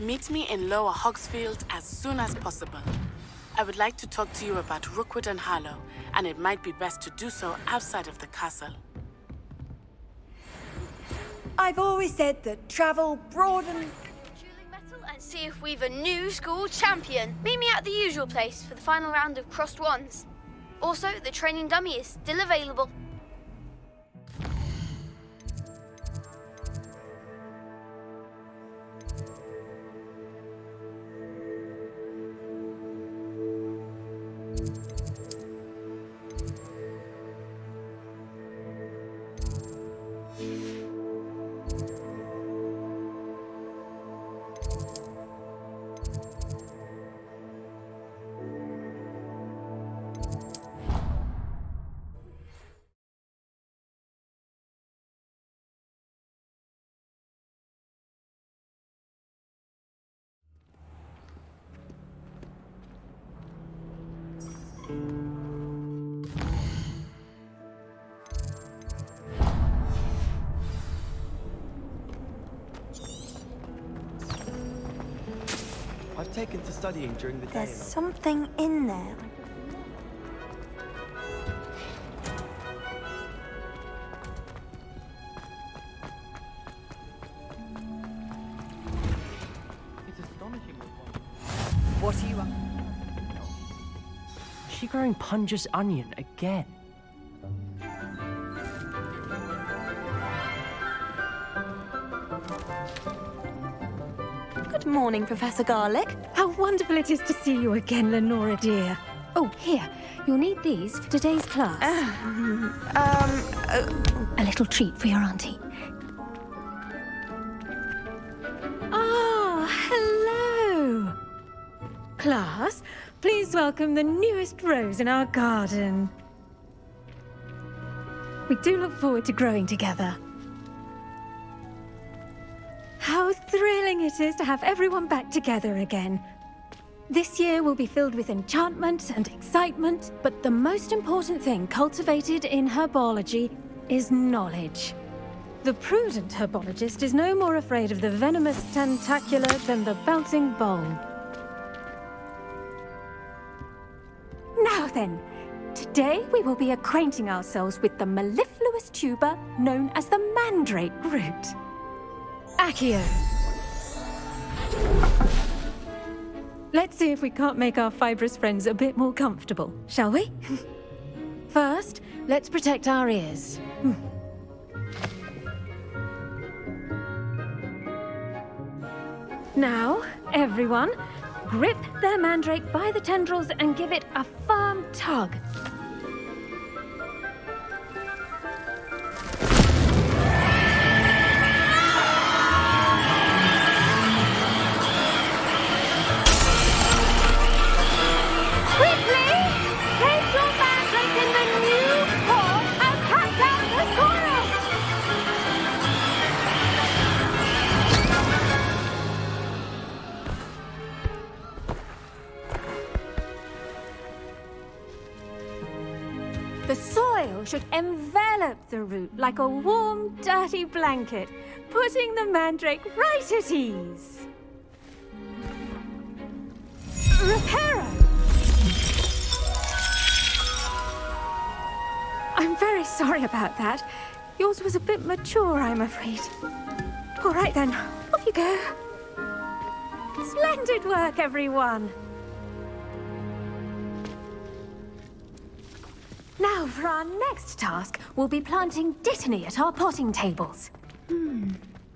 Meet me in Lower Hogsmeade as soon as possible. I would like to talk to you about Rookwood and Harlow, and it might be best to do so outside of the castle. I've always said that travel broaden... And see if we've a new school champion. Meet me at the usual place for the final round of crossed wands. Also, the training dummy is still available. taken to studying during the day. There's something in there. It's astonishing. What are you up? Is she growing Punja's onion again? Good morning, Professor Garlick. How wonderful it is to see you again, Lenora dear. Oh, here. You'll need these for today's class. A little treat for your auntie. Ah, hello. Class, please welcome the newest rose in our garden. We do look forward to growing together. How thrilling it is to have everyone back together again. This year will be filled with enchantment and excitement, but the most important thing cultivated in herbology is knowledge. The prudent herbologist is no more afraid of the venomous tentacula than the bouncing bulb. Now then, today we will be acquainting ourselves with the mellifluous tuber known as the mandrake root. Accio. Let's see if we can't make our fibrous friends a bit more comfortable, shall we? First, let's protect our ears. Now, everyone, grip their mandrake by the tendrils and give it a firm tug. The soil should envelop the root like a warm, dirty blanket, putting the mandrake right at ease. Reparo! I'm very sorry about that. Yours was a bit mature, I'm afraid. All right then, off you go. Splendid work, everyone. Now, for our next task, we'll be planting dittany at our potting tables.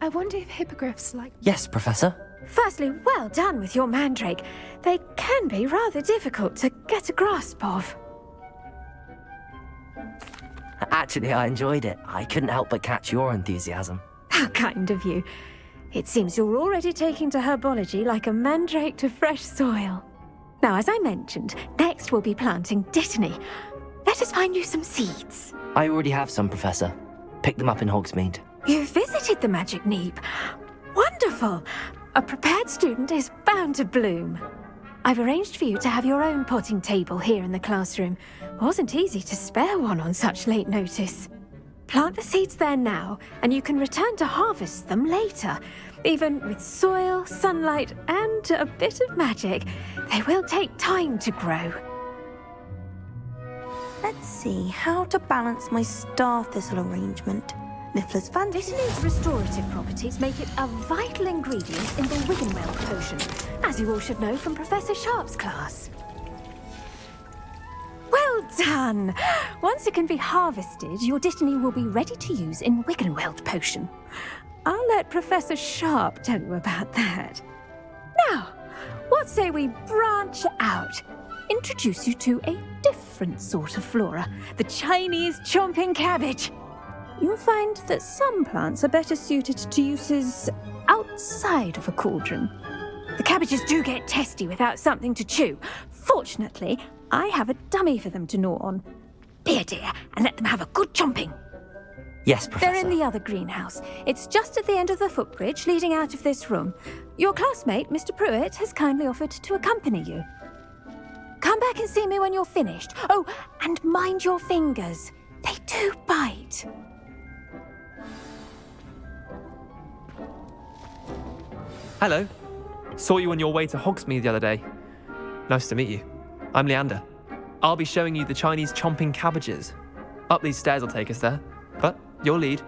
I wonder if hippogriffs like... Yes, Professor. Firstly, well done with your mandrake. They can be rather difficult to get a grasp of. Actually, I enjoyed it. I couldn't help but catch your enthusiasm. How kind of you. It seems you're already taking to herbology like a mandrake to fresh soil. Now, as I mentioned, next we'll be planting dittany. Let us find you some seeds. I already have some, Professor. Picked them up in Hogsmeade. You visited the Magic Neep. Wonderful! A prepared student is bound to bloom. I've arranged for you to have your own potting table here in the classroom. Wasn't easy to spare one on such late notice. Plant the seeds there now, and you can return to harvest them later. Even with soil, sunlight, and a bit of magic, they will take time to grow. Let's see how to balance my star thistle arrangement. Niffler's fancy. Dittany's restorative properties make it a vital ingredient in the Wiggenweld potion, as you all should know from Professor Sharp's class. Well done! Once it can be harvested, your dittany will be ready to use in Wiggenweld potion. I'll let Professor Sharp tell you about that. Now, what say we branch out? Introduce you to a different sort of flora, the Chinese chomping cabbage. You'll find that some plants are better suited to uses outside of a cauldron. The cabbages do get testy without something to chew. Fortunately, I have a dummy for them to gnaw on. Be a dear and let them have a good chomping. Yes, Professor. They're in the other greenhouse. It's just at the end of the footbridge leading out of this room. Your classmate, Mr. Pruitt, has kindly offered to accompany you. Come back and see me when you're finished. Oh, and mind your fingers. They do bite. Hello. Saw you on your way to Hogsmeade the other day. Nice to meet you. I'm Leander. I'll be showing you the Chinese chomping cabbages. Up these stairs will take us there, but your lead.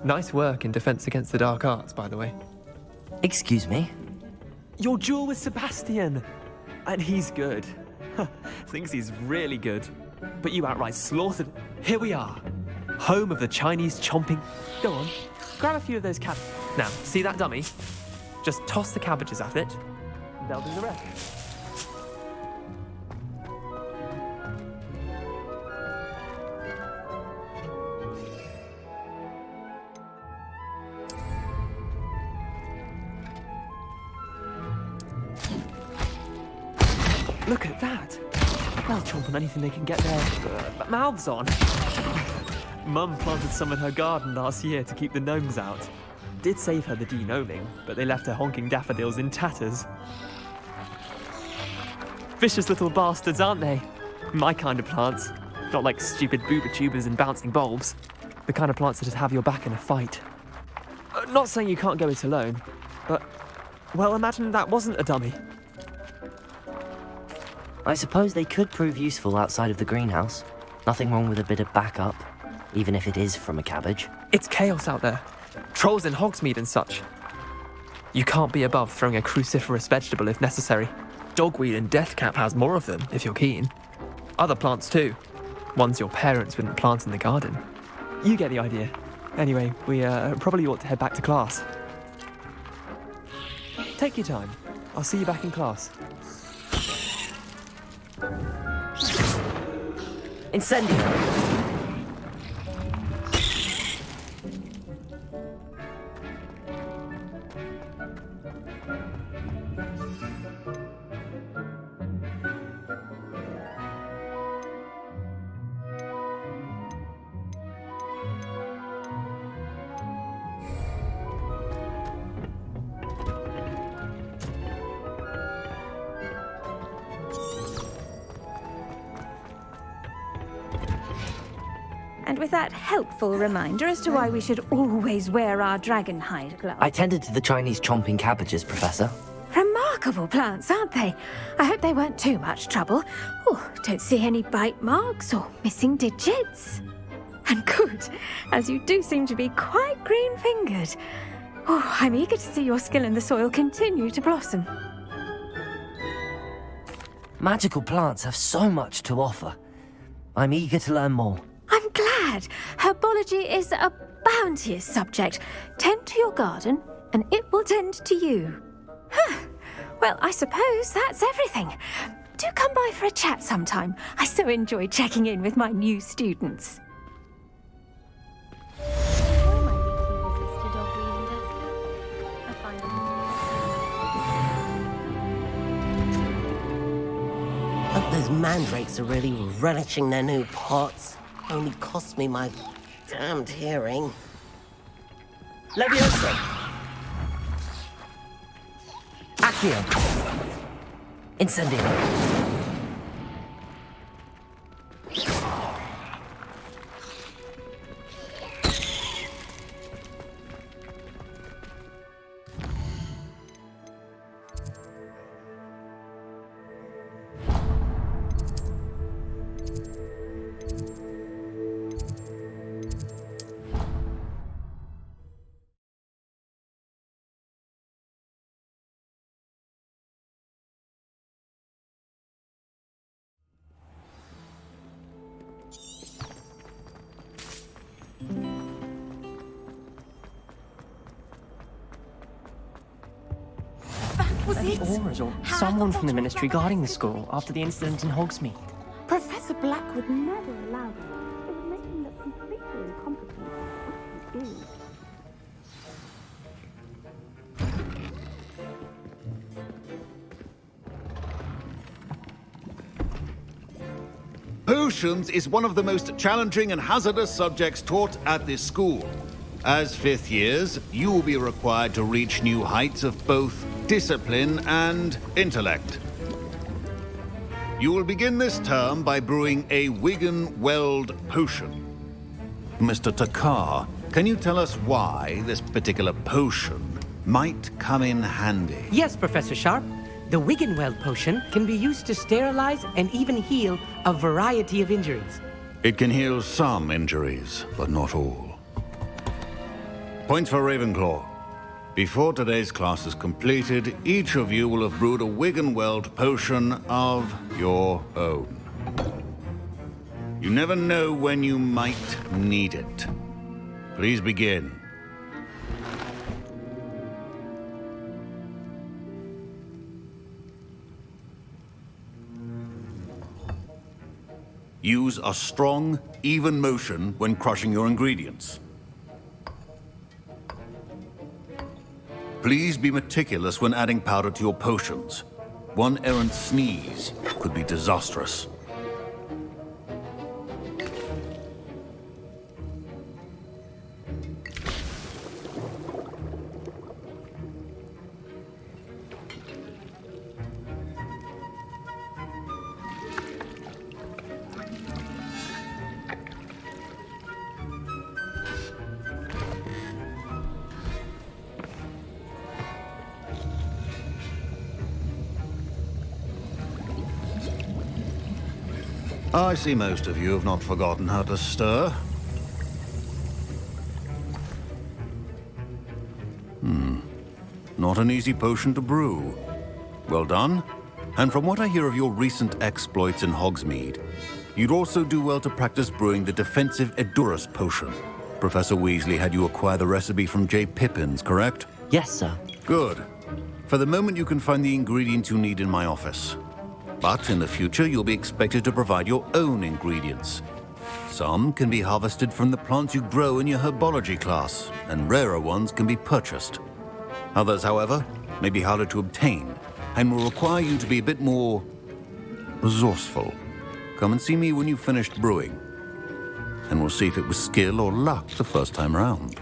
Nice work in Defense Against the Dark Arts, by the way. Excuse me? Your duel with Sebastian! And he's good. Thinks he's really good. But you outright slaughtered. Here we are. Home of the Chinese chomping. Go on, grab a few of those cabbages. Now, see that dummy? Just toss the cabbages at it. They'll do the rest. Look at that! They'll chomp on anything they can get their mouths on. Mum planted some in her garden last year to keep the gnomes out. Did save her the de-gnoming, but they left her honking daffodils in tatters. Vicious little bastards, aren't they? My kind of plants. Not like stupid booba tubers and bouncing bulbs. The kind of plants that'd have your back in a fight. Not saying you can't go it alone, but, well, imagine that wasn't a dummy. I suppose they could prove useful outside of the greenhouse. Nothing wrong with a bit of backup, even if it is from a cabbage. It's chaos out there. Trolls in Hogsmeade and such. You can't be above throwing a cruciferous vegetable if necessary. Dogweed and deathcap has more of them, if you're keen. Other plants too. Ones your parents wouldn't plant in the garden. You get the idea. Anyway, we probably ought to head back to class. Take your time. I'll see you back in class. Incendio! And with that helpful reminder as to why we should always wear our dragon hide gloves. I tended to the Chinese chomping cabbages, Professor. Remarkable plants, aren't they? I hope they weren't too much trouble. Oh, don't see any bite marks or missing digits. And good, as you do seem to be quite green-fingered. Oh, I'm eager to see your skill in the soil continue to blossom. Magical plants have so much to offer. I'm eager to learn more. I'm glad. Herbology is a bounteous subject. Tend to your garden, and it will tend to you. Well, I suppose that's everything. Do come by for a chat sometime. I so enjoy checking in with my new students. Hope those mandrakes are really relishing their new pots. Only cost me my damned hearing. Leviosa! Accio! Incendio! The Auras or someone from the Ministry guarding the school after the incident in Hogsmeade. Professor Black would never allow that. It would make him look completely incompetent. What he is. Potions is one of the most challenging and hazardous subjects taught at this school. As fifth years, you will be required to reach new heights of both discipline and intellect. You will begin this term by brewing a Wigan Weld potion. Mr. Takar, can you tell us why this particular potion might come in handy? Yes, Professor Sharp. The Wiggenweld potion can be used to sterilize and even heal a variety of injuries. It can heal some injuries, but not all. Points for Ravenclaw. Before today's class is completed, each of you will have brewed a Wiggenweld potion of your own. You never know when you might need it. Please begin. Use a strong, even motion when crushing your ingredients. Please be meticulous when adding powder to your potions. One errant sneeze could be disastrous. I see most of you have not forgotten how to stir. Not an easy potion to brew. Well done. And from what I hear of your recent exploits in Hogsmeade, you'd also do well to practice brewing the defensive Edurus potion. Professor Weasley had you acquire the recipe from J. Pippins, correct? Yes, sir. Good. For the moment, you can find the ingredients you need in my office. But in the future, you'll be expected to provide your own ingredients. Some can be harvested from the plants you grow in your herbology class, and rarer ones can be purchased. Others, however, may be harder to obtain, and will require you to be a bit more resourceful. Come and see me when you've finished brewing, and we'll see if it was skill or luck the first time round.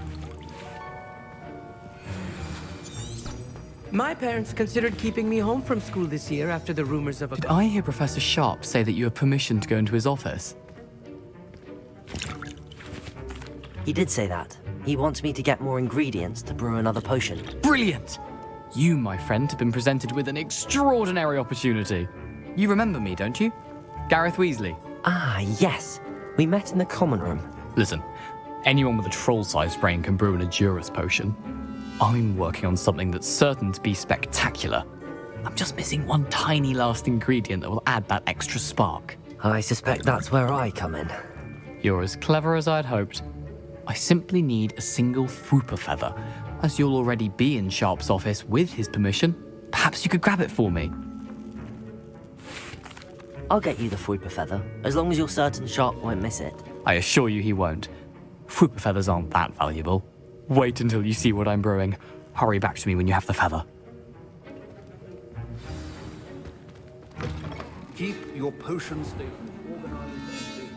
My parents considered keeping me home from school this year after the rumors of a... Did I hear Professor Sharp say that you have permission to go into his office? He did say that. He wants me to get more ingredients to brew another potion. Brilliant! You, my friend, have been presented with an extraordinary opportunity. You remember me, don't you? Gareth Weasley. Ah, yes. We met in the common room. Listen, anyone with a troll-sized brain can brew an Edurus potion. I'm working on something that's certain to be spectacular. I'm just missing one tiny last ingredient that will add that extra spark. I suspect that's where I come in. You're as clever as I'd hoped. I simply need a single Fwooper feather. As you'll already be in Sharp's office with his permission, perhaps you could grab it for me. I'll get you the Fwooper feather, as long as you're certain Sharp won't miss it. I assure you he won't. Fwooper feathers aren't that valuable. Wait until you see what I'm brewing. Hurry back to me when you have the feather. Keep your potion statement organized and stay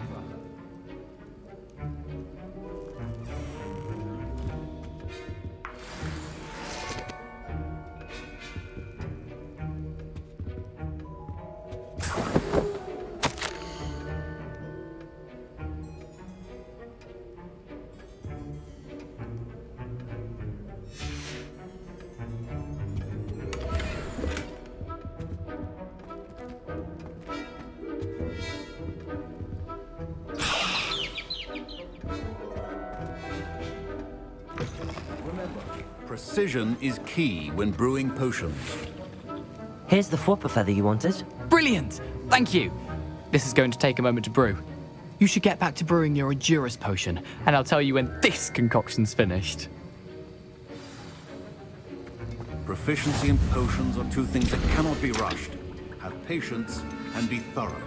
Precision is key when brewing potions. Here's the Fwooper feather you wanted. Brilliant! Thank you! This is going to take a moment to brew. You should get back to brewing your Edurus potion, and I'll tell you when this concoction's finished. Proficiency in potions are two things that cannot be rushed. Have patience and be thorough.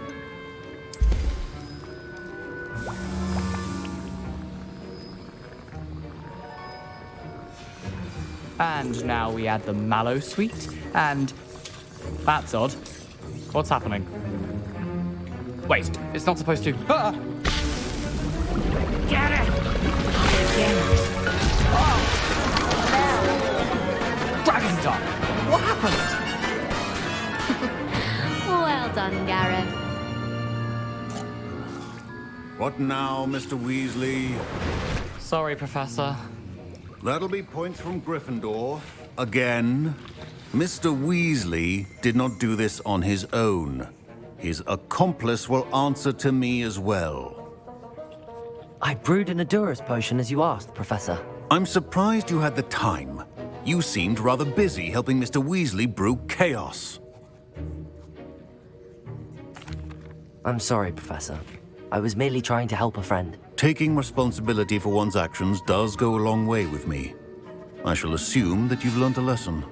And now we add the mallow sweet, and... That's odd. What's happening? Wait, it's not supposed to... Ah! Get it! Dragon Dog! What happened? Well done, Gareth. What now, Mr. Weasley? Sorry, Professor. That'll be points from Gryffindor. Again. Mr. Weasley did not do this on his own. His accomplice will answer to me as well. I brewed an Adura's potion as you asked, Professor. I'm surprised you had the time. You seemed rather busy helping Mr. Weasley brew chaos. I'm sorry, Professor. I was merely trying to help a friend. Taking responsibility for one's actions does go a long way with me. I shall assume that you've learnt a lesson.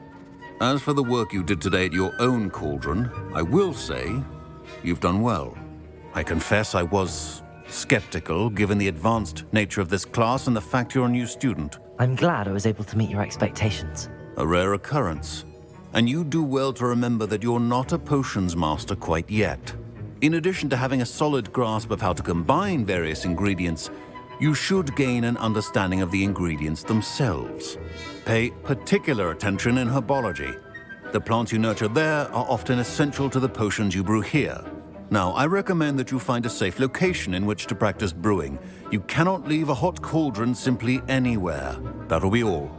As for the work you did today at your own cauldron, I will say you've done well. I confess I was skeptical, given the advanced nature of this class and the fact you're a new student. I'm glad I was able to meet your expectations. A rare occurrence. And you do well to remember that you're not a potions master quite yet. In addition to having a solid grasp of how to combine various ingredients, you should gain an understanding of the ingredients themselves. Pay particular attention in herbology. The plants you nurture there are often essential to the potions you brew here. Now, I recommend that you find a safe location in which to practice brewing. You cannot leave a hot cauldron simply anywhere. That'll be all.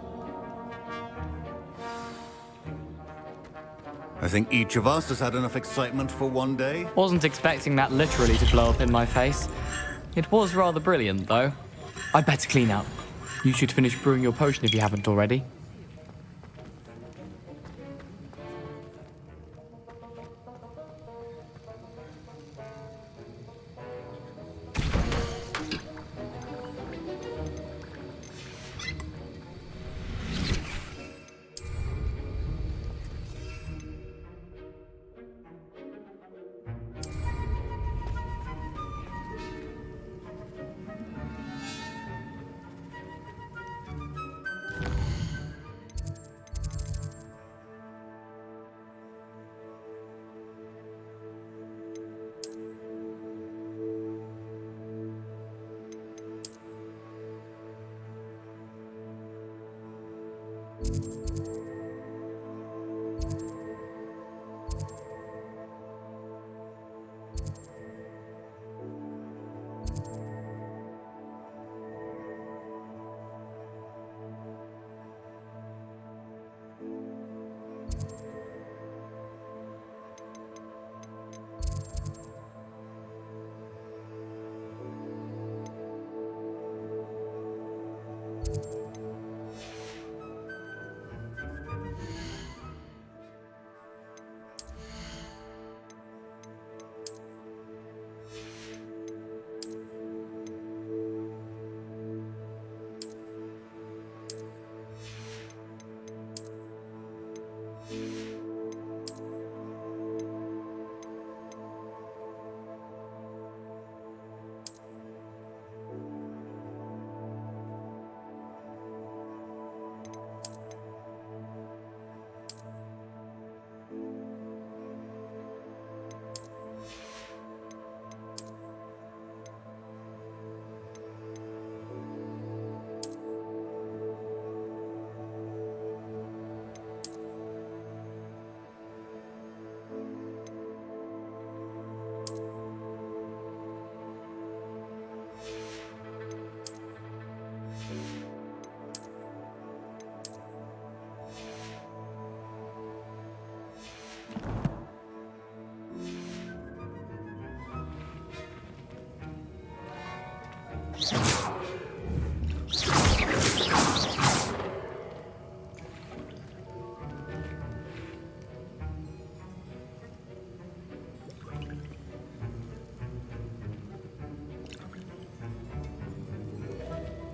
I think each of us has had enough excitement for one day. Wasn't expecting that literally to blow up in my face. It was rather brilliant, though. I'd better clean up. You should finish brewing your potion if you haven't already.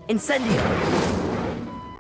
Incendio!